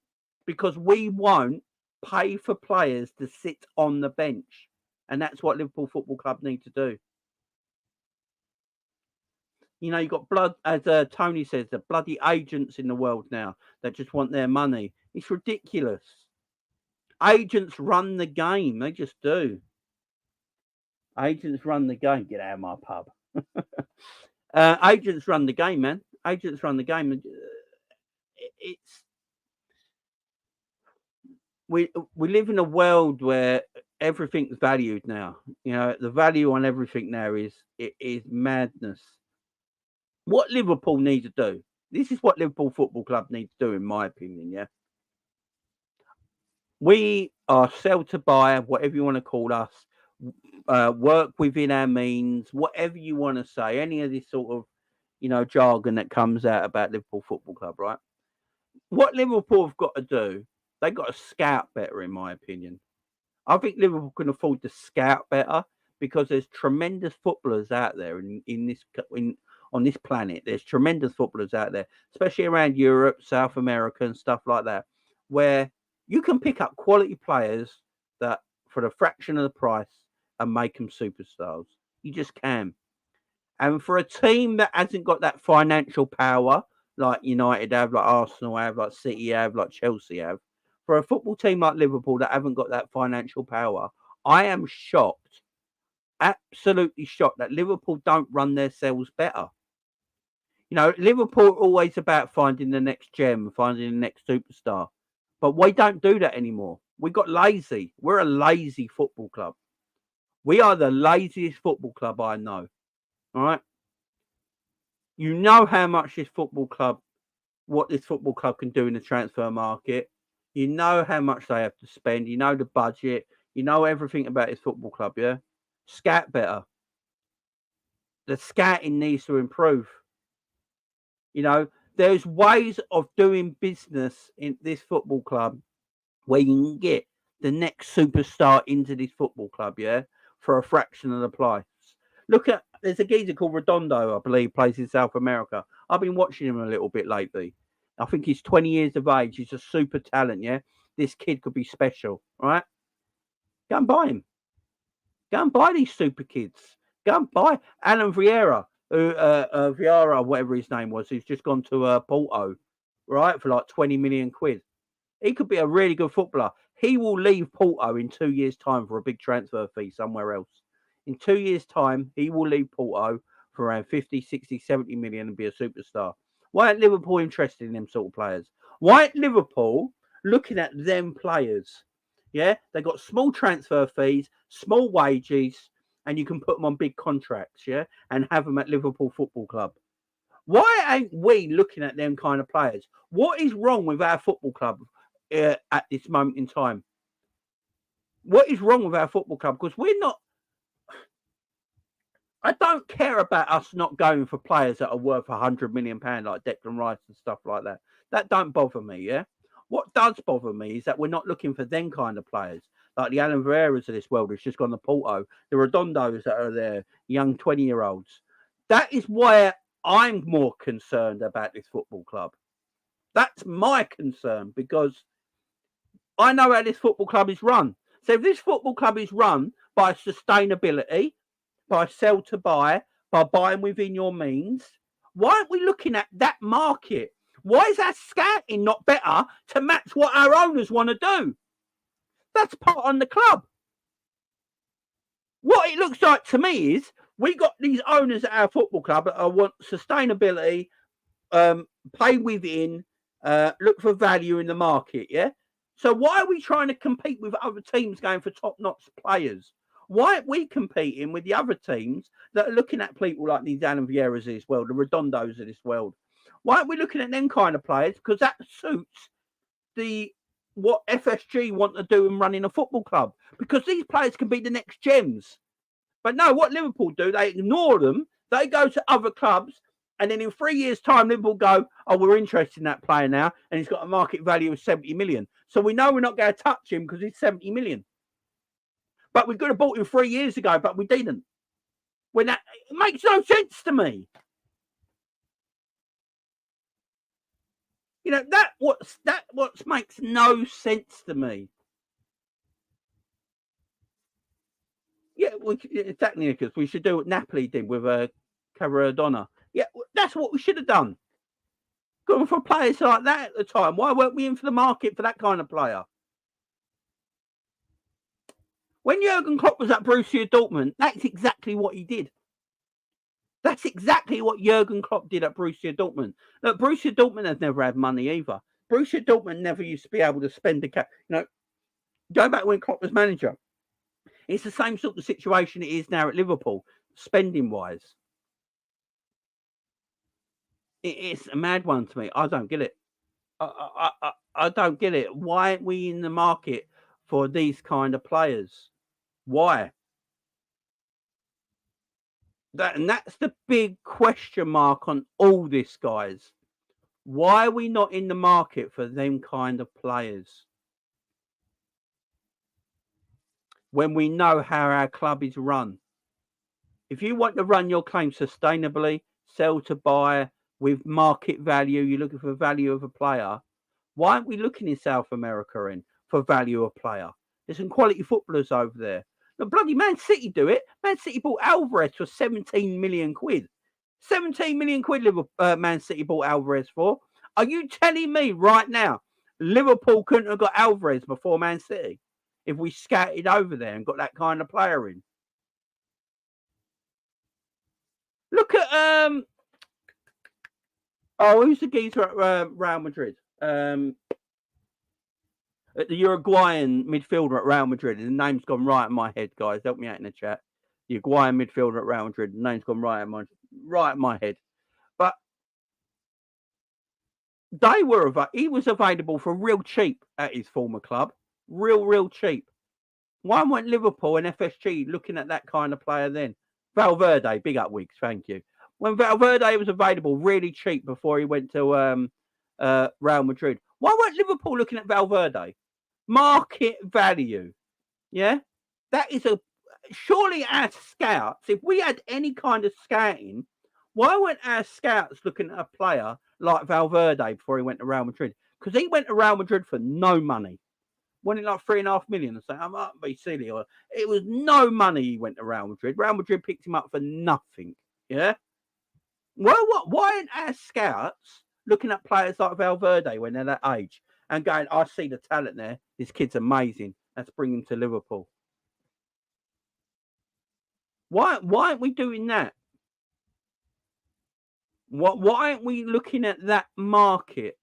because we won't pay for players to sit on the bench. And that's what Liverpool Football Club need to do. You know, you've got blood, as Tony says, the bloody agents in the world now that just want their money. It's ridiculous. Agents run the game. They just do. Agents run the game. Get out of my pub. Agents run the game, man. Agents run the game. It's we live in a world where everything's valued now. You know, the value on everything now is madness. What Liverpool need to do, this is what Liverpool Football Club need to do, in my opinion, yeah? We are sell to buy, whatever you want to call us, work within our means, whatever you want to say, any of this sort of, you know, jargon that comes out about Liverpool Football Club, right? What Liverpool have got to do, they've got to scout better, in my opinion. I think Liverpool can afford to scout better, because there's tremendous footballers out there on this planet. There's tremendous footballers out there, especially around Europe, South America, and stuff like that, where you can pick up quality players that for the fraction of the price and make them superstars. You just can. And for a team that hasn't got that financial power, like United have, like Arsenal have, like City have, like Chelsea have, for a football team like Liverpool that haven't got that financial power, I am shocked, absolutely shocked, that Liverpool don't run themselves better. You know, Liverpool are always about finding the next gem, finding the next superstar. But we don't do that anymore. We got lazy. We're a lazy football club. We are the laziest football club I know. All right? You know how much what this football club can do in the transfer market. You know how much they have to spend. You know the budget. You know everything about this football club, yeah? Scout better. The scouting needs to improve. You know, there's ways of doing business in this football club where you can get the next superstar into this football club, yeah, for a fraction of the price. There's a geezer called Redondo, I believe, plays in South America. I've been watching him a little bit lately. I think he's 20 years of age. He's a super talent, yeah? This kid could be special, right? Go and buy him. Go and buy these super kids. Go and buy Alan Vieira, Vieira, whatever his name was, who's just gone to Porto, right, for like 20 million quid. He could be a really good footballer. He will leave Porto in 2 years' time for a big transfer fee somewhere else. In 2 years' time, he will leave Porto for around 50, 60, 70 million and be a superstar. Why aren't Liverpool interested in them sort of players? Why aren't Liverpool looking at them players? Yeah, they got small transfer fees, small wages, and you can put them on big contracts. Yeah, and have them at Liverpool Football Club. Why ain't we looking at them kind of players? What is wrong with our football club at this moment in time? What is wrong with our football club? Because we're not. I don't care about us not going for players that are worth £100 million, like Declan Rice and stuff like that. That don't bother me, yeah? What does bother me is that we're not looking for them kind of players, like the Alan Vieira's of this world who's just gone to Porto, the Redondos that are there, young 20-year-olds. That is why I'm more concerned about this football club. That's my concern, because I know how this football club is run. So if this football club is run by sustainability, by sell to buy, by buying within your means, why aren't we looking at that market? Why is our scouting not better to match what our owners want to do? That's part on the club. What it looks like to me is we got these owners at our football club that want sustainability, pay within, look for value in the market, yeah? So why are we trying to compete with other teams going for top-notch players? Why aren't we competing with the other teams that are looking at people like these Alan Vieiras of this world, the Redondos of this world? Why aren't we looking at them kind of players? Because that suits what FSG want to do in running a football club. Because these players can be the next gems. But no, what Liverpool do, they ignore them. They go to other clubs. And then in 3 years' time, Liverpool go, oh, we're interested in that player now. And he's got a market value of 70 million. So we know we're not going to touch him because he's 70 million. But we could have bought him 3 years ago, but we didn't. It makes no sense to me. You know, that what makes no sense to me. Yeah, exactly, because we should do what Napoli did with Cavaradonna. Yeah, that's what we should have done. Going for players like that at the time. Why weren't we in for the market for that kind of player? When Jurgen Klopp was at Borussia Dortmund, that's exactly what he did. That's exactly what Jurgen Klopp did at Borussia Dortmund. Look, Borussia Dortmund has never had money either. Borussia Dortmund never used to be able to spend the cap. You know, go back when Klopp was manager. It's the same sort of situation it is now at Liverpool, spending-wise. It's a mad one to me. I don't get it. I don't get it. Why aren't we in the market for these kind of players? Why? That's the big question mark on all this, guys. Why are we not in the market for them kind of players? When we know how our club is run. If you want to run your claim sustainably, sell to buy with market value, you're looking for value of a player. Why aren't we looking in South America for value of player? There's some quality footballers over there. The bloody Man City do it. Man City bought Alvarez for 17 million quid. 17 million quid Man City bought Alvarez for. Are you telling me right now Liverpool couldn't have got Alvarez before Man City if we scattered over there and got that kind of player in? Look at who's the geezer at Real Madrid? The Uruguayan midfielder at Real Madrid. The name's gone right in my head, guys. Help me out in the chat. The Uruguayan midfielder at Real Madrid. The name's gone right in my head. But he was available for real cheap at his former club. Real cheap. Why weren't Liverpool and FSG looking at that kind of player then? Valverde, big up Wigs, thank you. When Valverde was available really cheap before he went to Real Madrid, why weren't Liverpool looking at Valverde? Market value, yeah? That is surely our scouts, if we had any kind of scouting, why weren't our scouts looking at a player like Valverde before he went to Real Madrid? Because he went to Real Madrid for no money. Won it like 3.5 million and say, I might be silly. Or it was no money he went to Real Madrid. Real Madrid picked him up for nothing. Yeah. Well, why aren't our scouts looking at players like Valverde when they're that age and going, I see the talent there. This kid's amazing. Let's bring him to Liverpool. Why aren't we doing that? Why aren't we looking at that market?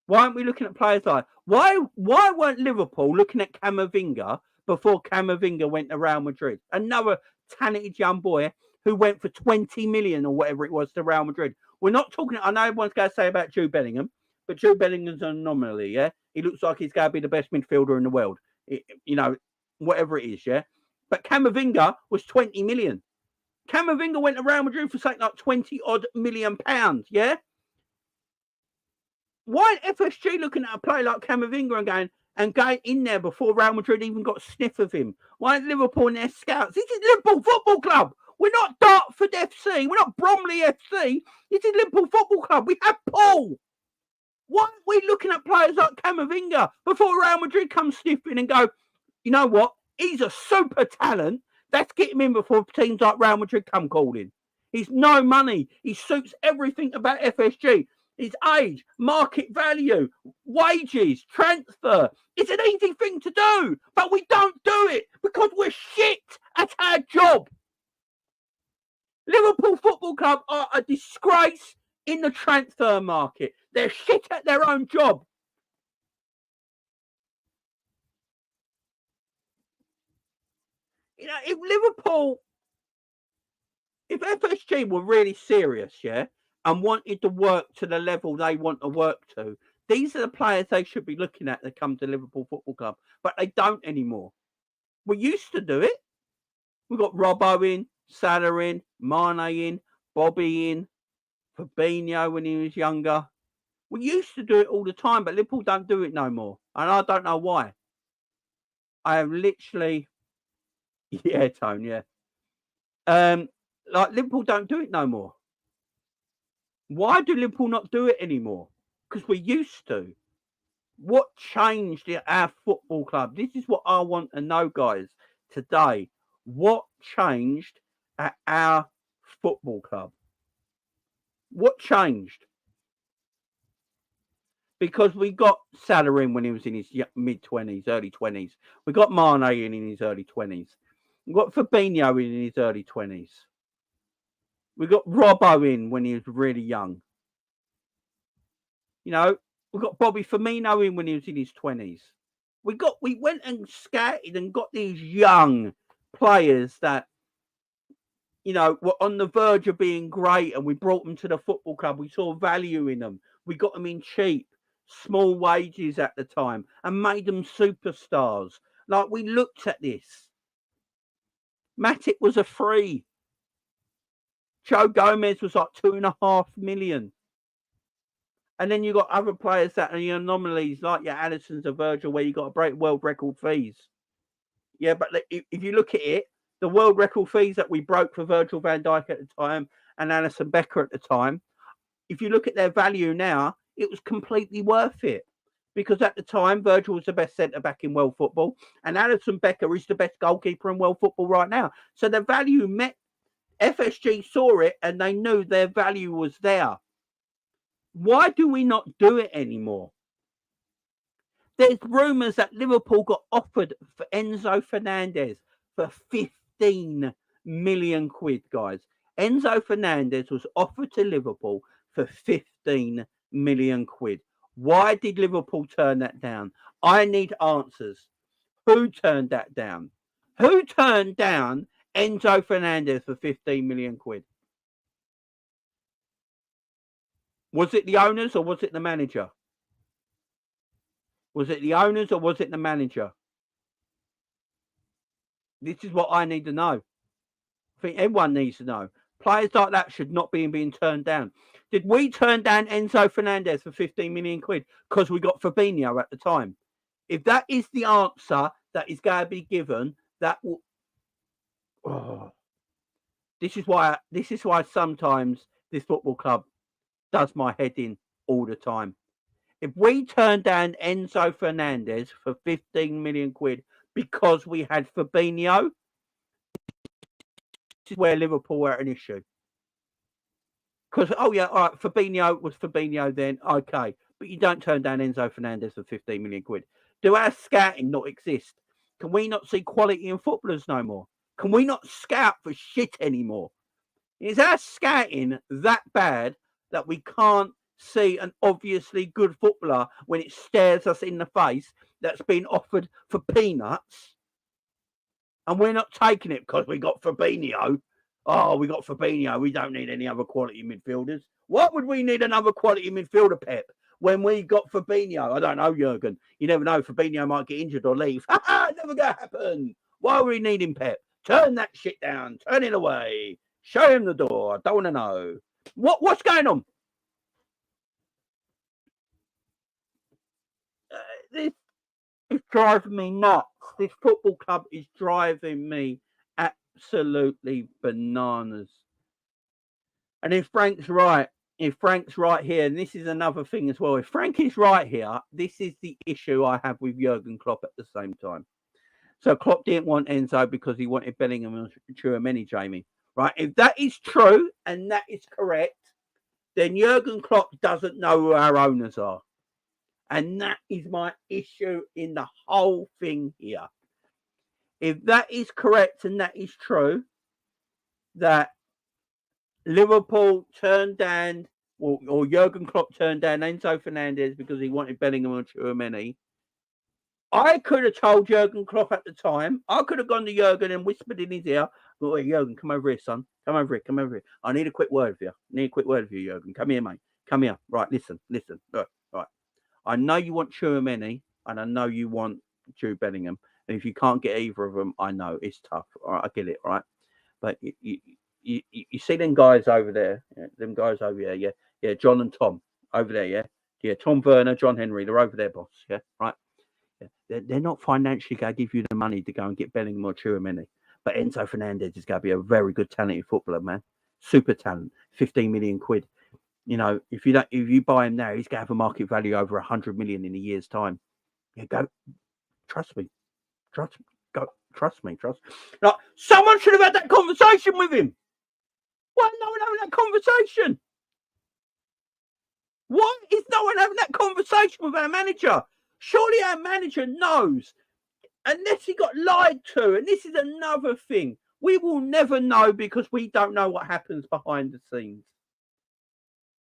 Why aren't we looking at players like why weren't Liverpool looking at Camavinga before Camavinga went to Real Madrid? Another talented young boy who went for 20 million or whatever it was to Real Madrid. We're not talking. I know everyone's going to say about Jude Bellingham, but Jude Bellingham's an anomaly. Yeah, he looks like he's going to be the best midfielder in the world. Whatever it is. Yeah, but Camavinga was 20 million. Camavinga went to Real Madrid for something like 20 odd million pounds. Yeah. Why ain't FSG looking at a player like Camavinga and going in there before Real Madrid even got a sniff of him? Why ain't Liverpool and their scouts? This is Liverpool Football Club. We're not Dartford FC. We're not Bromley FC. This is Liverpool Football Club. We have Paul. Why aren't we looking at players like Camavinga before Real Madrid come sniffing and go, you know what? He's a super talent. Let's get him in before teams like Real Madrid come calling. He's no money. He suits everything about FSG. His age, market value, wages, transfer. It's an easy thing to do, but we don't do it because we're shit at our job. Liverpool Football Club are a disgrace in the transfer market. They're shit at their own job. If FSG were really serious, yeah, and wanted to work to the level they want to work to, these are the players they should be looking at that come to Liverpool Football Club, but they don't anymore. We used to do it. We got Robbo in, Salah in, Mane in, Bobby in, Fabinho when he was younger. We used to do it all the time, but Liverpool don't do it no more, and I don't know why. I have literally, yeah, Tone, yeah. Like Liverpool don't do it no more. Why do Liverpool not do it anymore? Because we used to. What changed at our football club? This is what I want to know, guys, today. What changed at our football club? What changed? Because we got Salah in when he was in his mid-20s, early 20s. We got Mane in his early 20s. We got Fabinho in his early 20s. We got Robbo in when he was really young. We got Bobby Firmino in when he was in his 20s. We went and scouted and got these young players that, were on the verge of being great, and we brought them to the football club. We saw value in them. We got them in cheap, small wages at the time, and made them superstars. Like, we looked at this. Matic was a free. Joe Gomez was like 2.5 million. And then you got other players that are the anomalies, like your Alissons or Virgil, where you got to break world record fees. Yeah, but if you look at it, the world record fees that we broke for Virgil van Dijk at the time and Alisson Becker at the time, if you look at their value now, it was completely worth it. Because at the time, Virgil was the best centre-back in world football, and Alisson Becker is the best goalkeeper in world football right now. So the value met. FSG saw it, and they knew their value was there. Why do we not do it anymore? There's rumours that Liverpool got offered for Enzo Fernandez for 15 million quid, guys. Enzo Fernandez was offered to Liverpool for 15 million quid. Why did Liverpool turn that down? I need answers. Who turned that down? Who turned down Enzo Fernandez for 15 million quid? Was it the owners or was it the manager? Was it the owners or was it the manager? This is what I need to know. I think everyone needs to know. Players like that should not be being turned down. Did we turn down Enzo Fernandez for 15 million quid because we got Fabinho at the time? If that is the answer that is going to be given, that will. Oh. This is why sometimes this football club does my head in all the time. If we turned down Enzo Fernandez for 15 million quid because we had Fabinho, this is where Liverpool were an issue. Because, all right, Fabinho was Fabinho then, okay. But you don't turn down Enzo Fernandez for 15 million quid. Do our scouting not exist? Can we not see quality in footballers no more? Can we not scout for shit anymore? Is our scouting that bad that we can't see an obviously good footballer when it stares us in the face that's been offered for peanuts, and we're not taking it because we got Fabinho? Oh, we got Fabinho. We don't need any other quality midfielders. What would we need another quality midfielder, Pep, when we got Fabinho? I don't know, Jurgen. You never know. Fabinho might get injured or leave. Never gonna happen. Why are we needing Pep? Turn that shit down. Turn it away. Show him the door. I don't want to know. What's going on? This is driving me nuts. This football club is driving me absolutely bananas. And if Frank's right here, and this is another thing as well, if Frank is right here, this is the issue I have with Jurgen Klopp at the same time. So Klopp didn't want Enzo because he wanted Bellingham and Tchouaméni, Jamie. Right? If that is true and that is correct, then Jurgen Klopp doesn't know who our owners are. And that is my issue in the whole thing here. If that is correct and that is true, that Liverpool turned down, or Jurgen Klopp turned down Enzo Fernandez because he wanted Bellingham and Tchouaméni, I could have told Jurgen Klopp at the time. I could have gone to Jurgen and whispered in his ear, "Oh, Jurgen, come over here, son. Come over here. I need a quick word with you. Jurgen. Come here, mate. Come here. Right, listen. Look, right. I know you want Tchouaméni, and I know you want Jude Bellingham. And if you can't get either of them, I know it's tough. All right, I get it, right? But you see them guys over there, yeah, John and Tom over there, yeah, Tom Werner, John Henry, they're over there, boss, yeah, right. They're not financially going to give you the money to go and get Bellingham or Tchouaméni. But Enzo Fernandez is going to be a very good, talented footballer, man. Super talent. 15 million quid. You know, if you buy him now, he's going to have a market value over 100 million in a year's time. Yeah, go. Trust me. Trust me. Like, someone should have had that conversation with him. Why is no one having that conversation? Why is no one having that conversation with our manager? Surely our manager knows, unless he got lied to. And this is another thing. We will never know because we don't know what happens behind the scenes.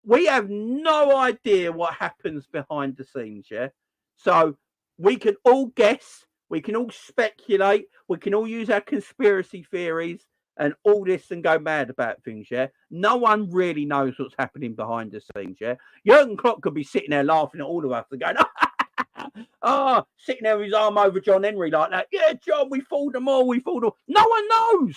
We have no idea what happens behind the scenes, yeah? So we can all guess, we can all speculate, we can all use our conspiracy theories and all this and go mad about things, yeah? No one really knows what's happening behind the scenes, yeah? Jurgen Klopp could be sitting there laughing at all of us and going, sitting there with his arm over John Henry like that. Yeah, John, we fooled them all. No one knows.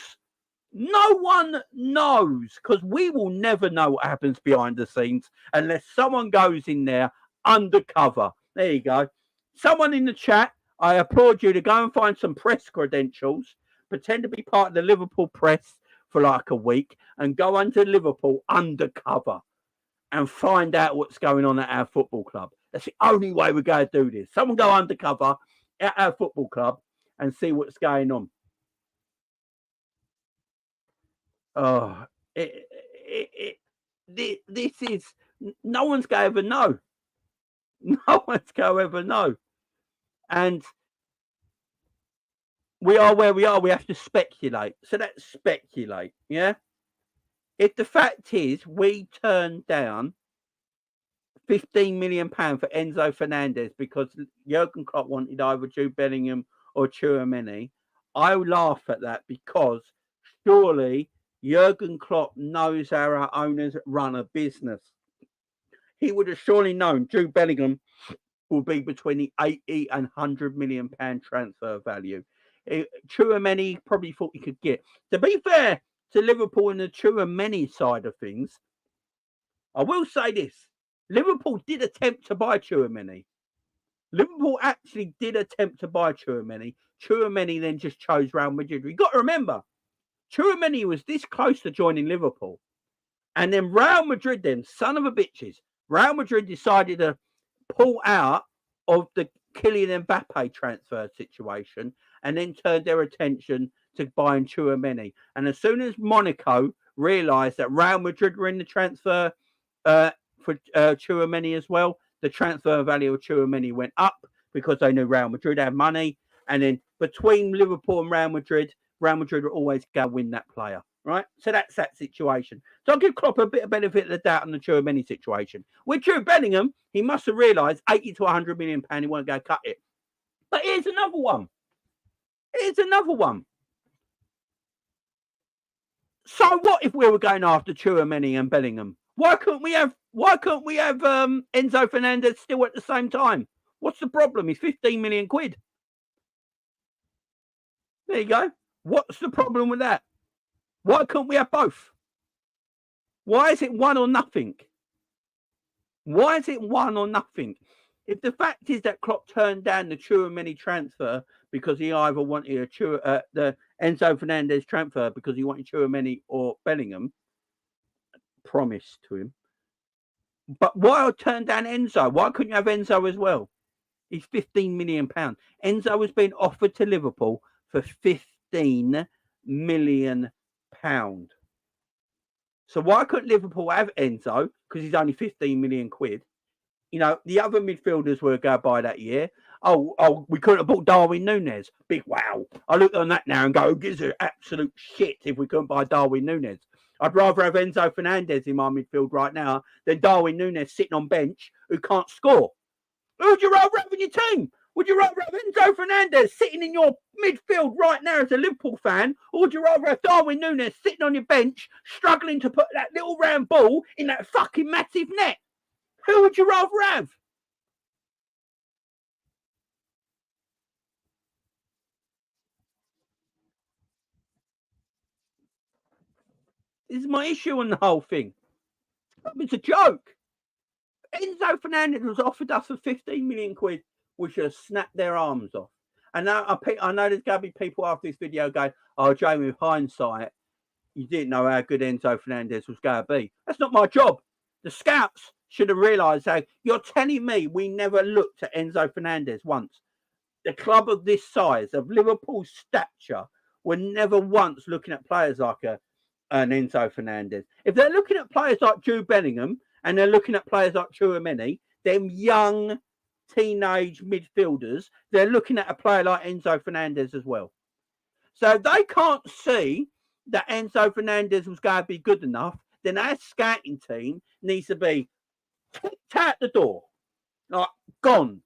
No one knows, because we will never know what happens behind the scenes unless someone goes in there undercover. There you go. Someone in the chat, I applaud you to go and find some press credentials, pretend to be part of the Liverpool press for like a week and go under Liverpool undercover and find out what's going on at our football club. That's the only way we're going to do this. Someone go undercover at our football club and see what's going on. Oh, this is, no one's going to ever know. No one's going to ever know. And we are where we are. We have to speculate. So let's speculate, yeah? If the fact is we turned down £15 million for Enzo Fernandez because Jurgen Klopp wanted either Jude Bellingham or Tchouaméni, I laugh at that because surely Jurgen Klopp knows how our owners run a business. He would have surely known Jude Bellingham will be between the 80 and 100 million pound transfer value. Tchouaméni probably thought he could get. To be fair to Liverpool and the Tchouaméni side of things, I will say this. Liverpool did attempt to buy Tchouaméni. Liverpool actually did attempt to buy Tchouaméni. Tchouaméni then just chose Real Madrid. You've got to remember, Tchouaméni was this close to joining Liverpool. And then Real Madrid then, son of a bitches, Real Madrid decided to pull out of the Kylian Mbappe transfer situation and then turned their attention to buying Tchouaméni. And as soon as Monaco realised that Real Madrid were in the transfer for Tchouaméni as well, the transfer value of Tchouaméni went up because they knew Real Madrid had money. And then between Liverpool and Real Madrid will always go win that player. right? So that's that situation. So I'll give Klopp a bit of benefit of the doubt on the Chouameni situation. With Jude Bellingham, he must have realised 80 to 100 million pounds, he won't go cut it. But here's another one. So what if we were going after Chouameni and Bellingham? Why couldn't we have Enzo Fernandez still at the same time? What's the problem? He's 15 million quid. There you go. What's the problem with that? Why couldn't we have both? Why is it one or nothing? Why is it one or nothing? If the fact is that Klopp turned down the Chouameni transfer because he either wanted the Enzo Fernandez transfer because he wanted Chouameni or Bellingham, promised to him. But why turn down Enzo? Why couldn't you have Enzo as well? He's 15 million pounds. Enzo has been offered to Liverpool for 15 million pounds. So why couldn't Liverpool have Enzo? Because he's only 15 million quid. You know, the other midfielders were go by that year. Oh, we couldn't have bought Darwin Núñez. Big wow. I look on that now and go, gives an absolute shit if we couldn't buy Darwin Núñez. I'd rather have Enzo Fernandez in my midfield right now than Darwin Núñez sitting on bench who can't score. Who would you rather have in your team? Would you rather have Enzo Fernandez sitting in your midfield right now as a Liverpool fan? Or would you rather have Darwin Núñez sitting on your bench struggling to put that little round ball in that fucking massive net? Who would you rather have? This is my issue on the whole thing. It's a joke. Enzo Fernandez was offered us for 15 million quid. We should have snapped their arms off. And now I know there's going to be people after this video going, oh, Jamie, with hindsight, you didn't know how good Enzo Fernandez was going to be. That's not my job. The scouts should have realised that you're telling me we never looked at Enzo Fernandez once. The club of this size, of Liverpool's stature, were never once looking at players like an Enzo Fernandez. If they're looking at players like Jude Bellingham and they're looking at players like Chouameni, them young teenage midfielders, they're looking at a player like Enzo Fernandez as well. So if they can't see that Enzo Fernandez was going to be good enough, then our scouting team needs to be kicked out the door. Like, gone.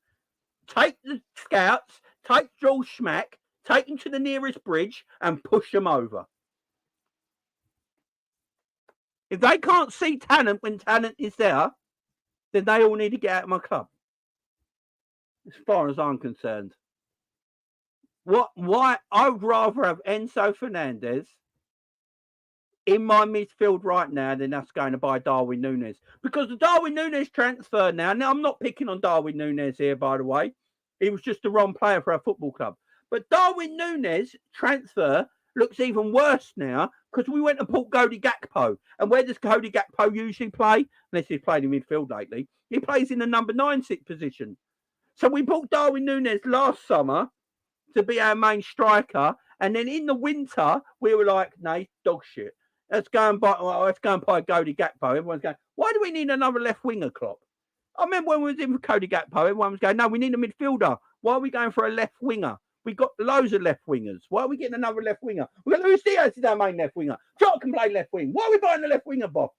Take the scouts, take Joel Schmack, take them to the nearest bridge and push them over. If they can't see talent when talent is there, then they all need to get out of my club. As far as I'm concerned. Why I'd rather have Enzo Fernandez in my midfield right now than us going to buy Darwin Núñez. Because the Darwin Núñez transfer now I'm not picking on Darwin Núñez here, by the way. He was just the wrong player for our football club. But Darwin Núñez transfer looks even worse now because we went and bought Cody Gakpo. And where does Cody Gakpo usually play? Unless he's played in midfield lately. He plays in the number 9 position. So we bought Darwin Núñez last summer to be our main striker. And then in the winter, we were like, no, dog shit. Let's go and buy Cody Gakpo. Everyone's going, why do we need another left winger, Klopp? I remember when we was in for Cody Gakpo, everyone was going, no, we need a midfielder. Why are we going for a left winger? We got loads of left wingers. Why are we getting another left winger? We got Luis Diaz is our main left winger. Jota can play left wing. Why are we buying the left winger box?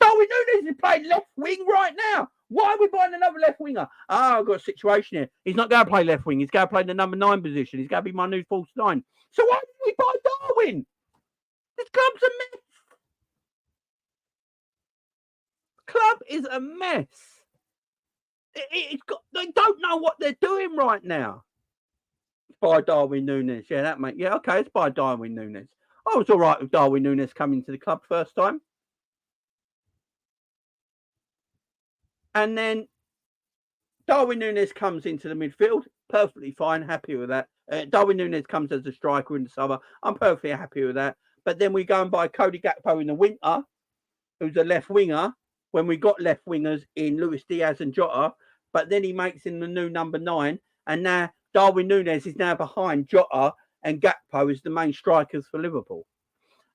Darwin Núñez is playing left wing right now. Why are we buying another left winger? I've got a situation here. He's not going to play left wing. He's going to play the number 9 position. He's going to be my new false 9. So why did we buy Darwin? This club's a mess. Club is a mess. They don't know what they're doing right now. Buy Darwin Núñez. Yeah, that mate. Yeah, okay, let's buy Darwin Núñez. I was all right with Darwin Núñez coming to the club first time. And then Darwin Núñez comes into the midfield. Perfectly fine. Happy with that. Darwin Núñez comes as a striker in the summer. I'm perfectly happy with that. But then we go and buy Cody Gakpo in the winter, who's a left winger, when we got left wingers in Luis Diaz and Jota. But then he makes him the new number 9. And now Darwin Núñez is now behind Jota and Gakpo as the main strikers for Liverpool.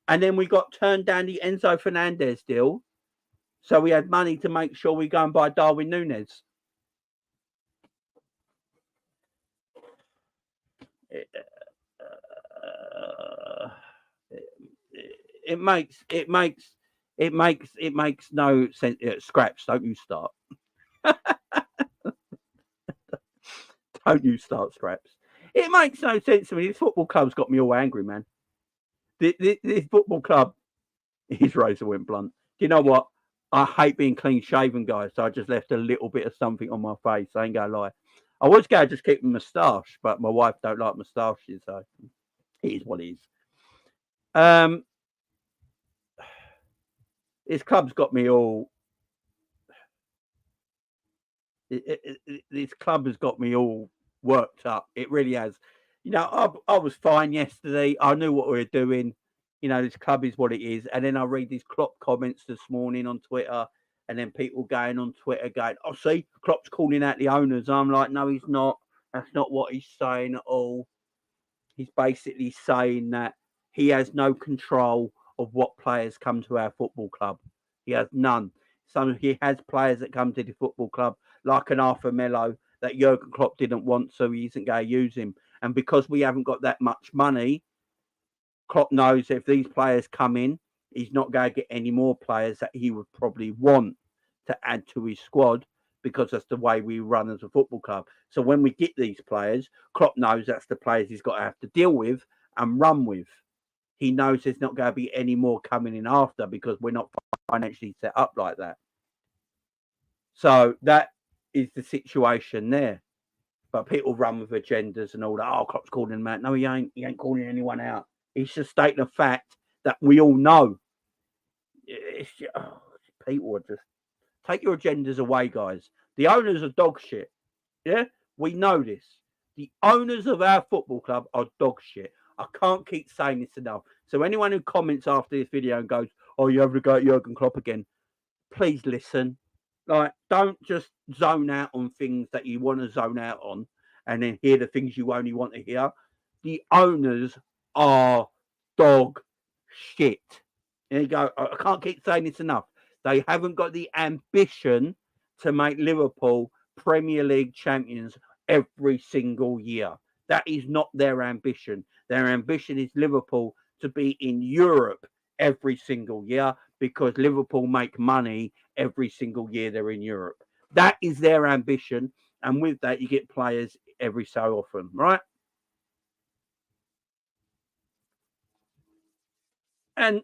And then we got turned down the Enzo Fernandez deal. So we had money to make sure we go and buy Darwin Núñez. makes no sense. Scraps, don't you start. Don't you start, Scraps. It makes no sense to me. This football club's got me all angry, man. This football club, his razor went blunt. Do you know what? I hate being clean shaven, guys. So I just left a little bit of something on my face. I ain't gonna lie. I was going to just keep a moustache, but my wife don't like moustaches, so it is what it is. This club's got me all. This club has got me all worked up. It really has. You know, I was fine yesterday. I knew what we were doing. You know, this club is what it is. And then I read these Klopp comments this morning on Twitter, and then people going on Twitter going, "Oh, see, Klopp's calling out the owners." I'm like, no, he's not. That's not what he's saying at all. He's basically saying that he has no control of what players come to our football club. He has none. He has players that come to the football club, like an Arthur Melo, that Jurgen Klopp didn't want, so he isn't going to use him. And because we haven't got that much money, Klopp knows if these players come in, he's not going to get any more players that he would probably want to add to his squad, because that's the way we run as a football club. So when we get these players, Klopp knows that's the players he's got to have to deal with and run with. He knows there's not going to be any more coming in after, because we're not financially set up like that. So that is the situation there. But people run with agendas and all that. Oh, Klopp's calling them out. No, he ain't. He ain't calling anyone out. He's just stating a fact that we all know. It's just, people are just take your agendas away, guys. The owners are dog shit. Yeah, we know this. The owners of our football club are dog shit. I can't keep saying this enough. So anyone who comments after this video and goes, "Oh, you have to go at Jurgen Klopp again," please listen. Like, don't just zone out on things that you want to zone out on and then hear the things you only want to hear. The owners are dog shit. There you go. I can't keep saying this enough. They haven't got the ambition to make Liverpool Premier League champions every single year. That is not their ambition. Their ambition is Liverpool to be in Europe every single year, because Liverpool make money every single year they're in Europe. That is their ambition. And with that, you get players every so often, right? And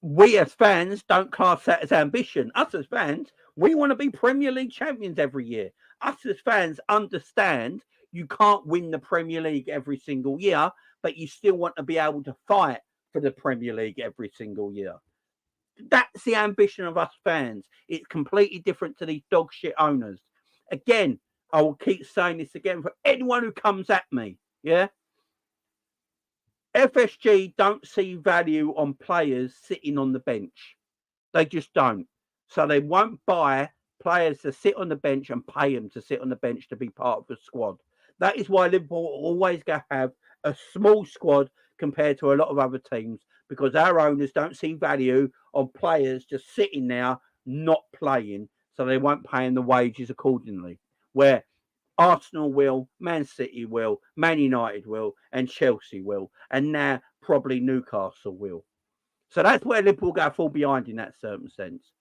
we as fans don't class that as ambition. Us as fans, we want to be Premier League champions every year. Us as fans understand you can't win the Premier League every single year, but you still want to be able to fight for the Premier League every single year. That's the ambition of us fans. It's completely different to these dog shit owners. Again, I will keep saying this again for anyone who comes at me. Yeah. FSG don't see value on players sitting on the bench. They just don't. So they won't buy players to sit on the bench and pay them to sit on the bench to be part of the squad. That is why Liverpool always going to have a small squad compared to a lot of other teams, because our owners don't see value on players just sitting there not playing, so they won't pay them the wages accordingly. Where Arsenal will, Man City will, Man United will, and Chelsea will, and now probably Newcastle will. So that's where Liverpool go fall behind in that certain sense.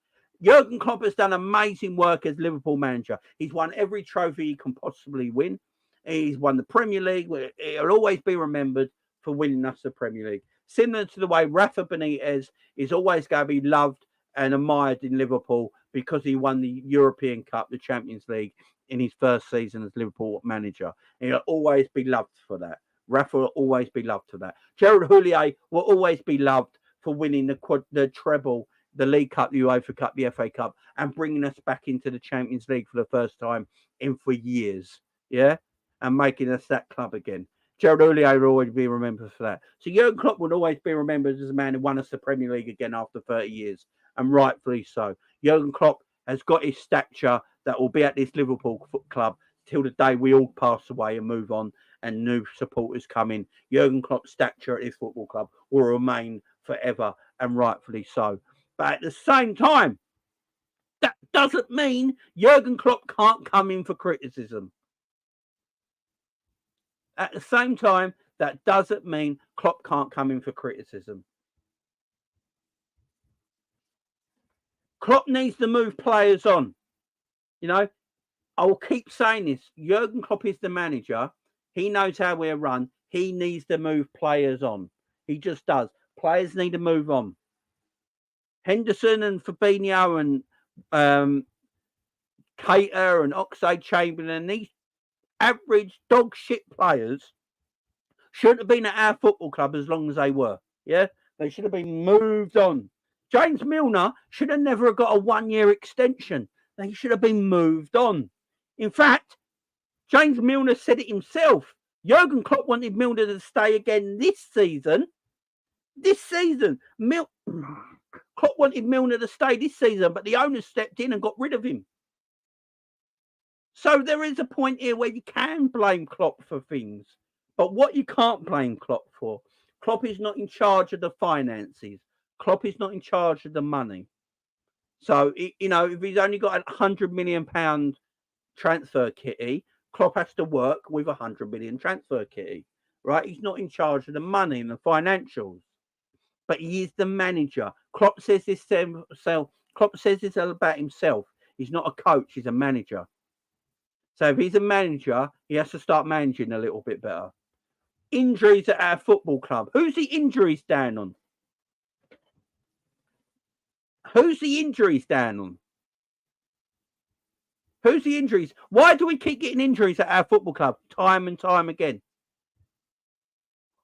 Jurgen Klopp has done amazing work as Liverpool manager. He's won every trophy he can possibly win. He's won the Premier League. He'll always be remembered for winning us the Premier League. Similar to the way Rafa Benitez is always going to be loved and admired in Liverpool because he won the European Cup, the Champions League, in his first season as Liverpool manager. And he'll always be loved for that. Rafa will always be loved for that. Gerard Houllier will always be loved for winning the treble, the League Cup, the UEFA Cup, the FA Cup, and bringing us back into the Champions League for the first time in 4 years. Yeah? And making us that club again. Gerard Houllier will always be remembered for that. So Jurgen Klopp would always be remembered as a man who won us the Premier League again after 30 years. And rightfully so. Jurgen Klopp has got his stature that will be at this Liverpool club till the day we all pass away and move on and new supporters come in. Jurgen Klopp's stature at this football club will remain forever, and rightfully so. But at the same time, that doesn't mean Jurgen Klopp can't come in for criticism. At the same time, that doesn't mean Klopp can't come in for criticism. Klopp needs to move players on. You know, I will keep saying this. Jurgen Klopp is the manager. He knows how we're run. He needs to move players on. He just does. Players need to move on. Henderson and Fabinho and Cater and Oxlade-Chamberlain, these average dog shit players shouldn't have been at our football club as long as they were. Yeah, they should have been moved on. James Milner should have never got a 1-year extension. They should have been moved on. In fact, James Milner said it himself. Jurgen Klopp wanted Milner to stay again this season. Klopp wanted Milner to stay this season, but the owners stepped in and got rid of him. So there is a point here where you can blame Klopp for things. But what you can't blame Klopp for, Klopp is not in charge of the finances. Klopp is not in charge of the money. So, if he's only got a £100 million transfer kitty, Klopp has to work with a £100 million transfer kitty, right? He's not in charge of the money and the financials, but he is the manager. Klopp says this himself. Klopp says this about himself. He's not a coach, he's a manager. So if he's a manager, he has to start managing a little bit better. Injuries at our football club. Who's the injuries down on? Who's the injuries down on? Who's the injuries? Why do we keep getting injuries at our football club time and time again?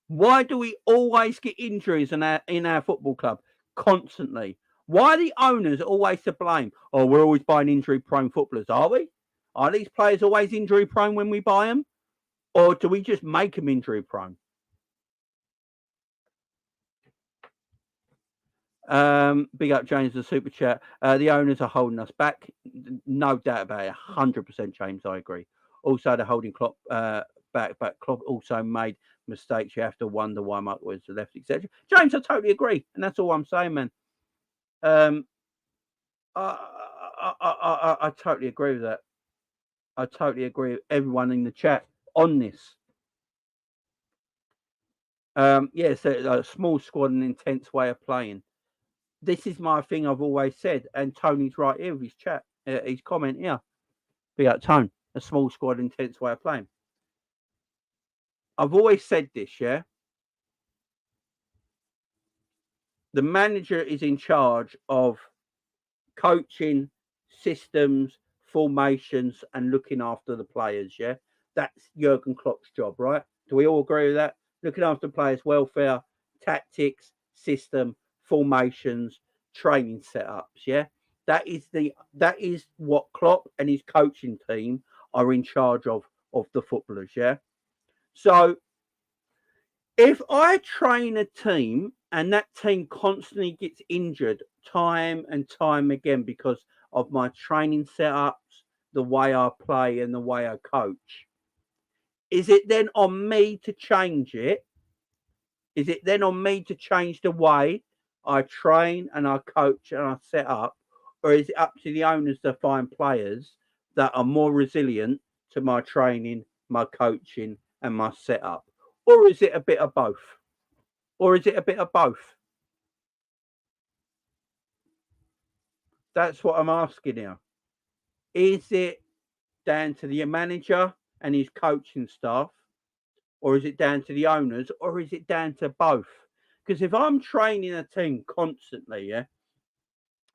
Why do we always get injuries in our football club constantly? Why are the owners always to blame? Oh, we're always buying injury-prone footballers, are we? Are these players always injury-prone when we buy them? Or do we just make them injury-prone? Big up James, the super chat. The owners are holding us back. No doubt about it. 100%, James, I agree. Also, they're holding Klopp back, but Klopp also made mistakes. You have to wonder why Mark was left, etc. James, I totally agree. And that's all I'm saying, man. I totally agree with that. I totally agree with everyone in the chat on this. Yes, a small squad and intense way of playing. This is my thing I've always said, and Tony's right here with his chat, his comment here. Big up Tone, a small squad, intense way of playing. I've always said this, yeah? The manager is in charge of coaching, systems, formations, and looking after the players, yeah? That's Jurgen Klopp's job, right? Do we all agree with that? Looking after players' welfare, tactics, system, formations, training setups, yeah? That is what Klopp and his coaching team are in charge of the footballers, yeah? So if I train a team and that team constantly gets injured time and time again because of my training setups, the way I play and the way I coach, is it then on me to change it? Is it then on me to change the way I train and I coach and I set up? Or is it up to the owners to find players that are more resilient to my training, my coaching, and my setup? Or is it a bit of both? Or is it a bit of both? That's what I'm asking here. Is it down to the manager and his coaching staff? Or is it down to the owners? Or is it down to both? Because if I'm training a team constantly, yeah,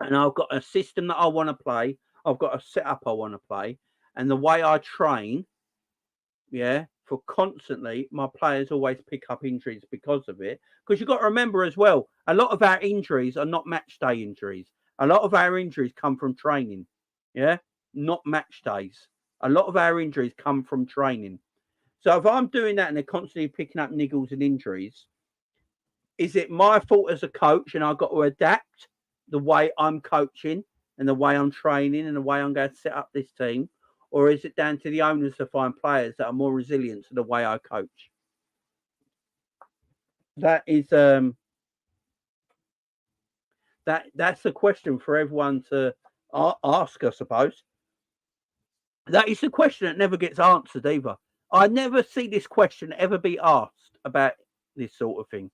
and I've got a system that I want to play, I've got a setup I want to play, and the way I train, yeah, for constantly, my players always pick up injuries because of it. Because you've got to remember as well, a lot of our injuries are not match day injuries. A lot of our injuries come from training, yeah, not match days. A lot of our injuries come from training. So if I'm doing that and they're constantly picking up niggles and injuries, is it my fault as a coach and I've got to adapt the way I'm coaching and the way I'm training and the way I'm going to set up this team? Or is it down to the owners to find players that are more resilient to the way I coach? That is that's a question for everyone to ask, I suppose. That is the question that never gets answered either. I never see this question ever be asked about this sort of thing.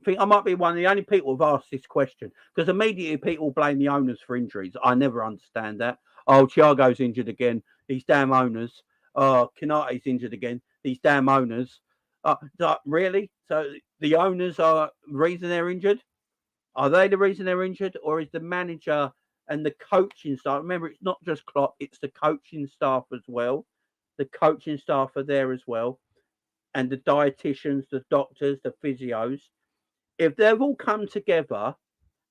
think I might be one of the only people who've asked this question, because immediately people blame the owners for injuries. I never understand that. Oh, Thiago's injured again. These damn owners. Oh, Konate's injured again. These damn owners. Really? So the owners are the reason they're injured? Are they the reason they're injured, or is the manager and the coaching staff? Remember, it's not just Klopp; it's the coaching staff as well. The coaching staff are there as well, and the dietitians, the doctors, the physios. If they've all come together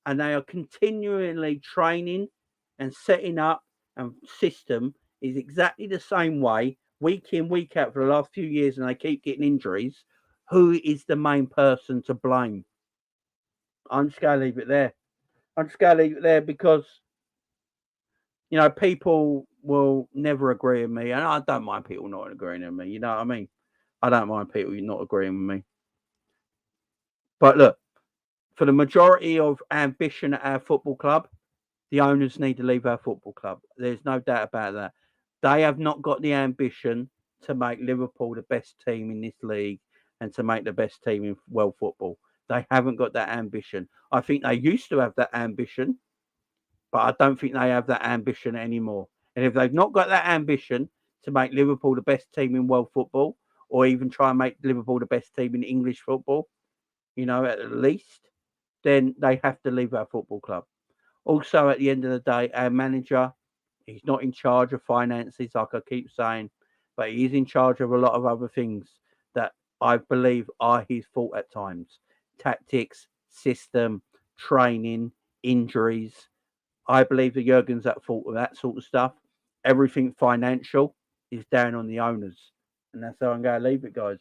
and they are continually training and setting up, and system is exactly the same way week in, week out for the last few years, and they keep getting injuries, who is the main person to blame? I'm just going to leave it there. I'm just going to leave it there because, people will never agree with me. And I don't mind people not agreeing with me. You know what I mean? I don't mind people not agreeing with me. But look, for the majority of ambition at our football club, the owners need to leave our football club. There's no doubt about that. They have not got the ambition to make Liverpool the best team in this league and to make the best team in world football. They haven't got that ambition. I think they used to have that ambition, but I don't think they have that ambition anymore. And if they've not got that ambition to make Liverpool the best team in world football, or even try and make Liverpool the best team in English football, at least, then they have to leave our football club. Also, at the end of the day, our manager, he's not in charge of finances, like I keep saying, but he is in charge of a lot of other things that I believe are his fault at times. Tactics, system, training, injuries. I believe that Jurgen's at fault with that sort of stuff. Everything financial is down on the owners. And that's how I'm going to leave it, guys.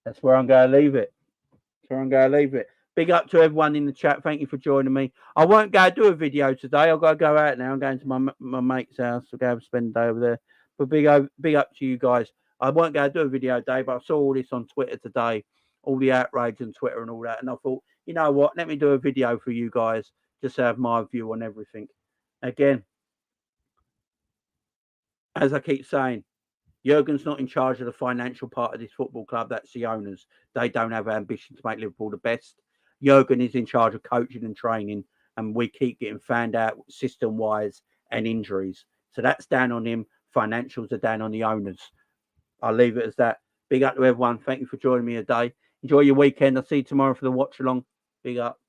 That's where I'm going to leave it. That's where I'm going to leave it. Big up to everyone in the chat. Thank you for joining me. I won't go do a video today. I've got to go out now. I'm going to my mate's house. I'll go and spend the day over there. But big up to you guys. I won't go do a video today, but I saw all this on Twitter today, all the outrage on Twitter and all that. And I thought, you know what? Let me do a video for you guys just to have my view on everything. Again, as I keep saying, Jurgen's not in charge of the financial part of this football club. That's the owners. They don't have ambition to make Liverpool the best. Jurgen is in charge of coaching and training, and we keep getting found out system-wise and injuries. So that's down on him. Financials are down on the owners. I'll leave it as that. Big up to everyone. Thank you for joining me today. Enjoy your weekend. I'll see you tomorrow for the watch-along. Big up.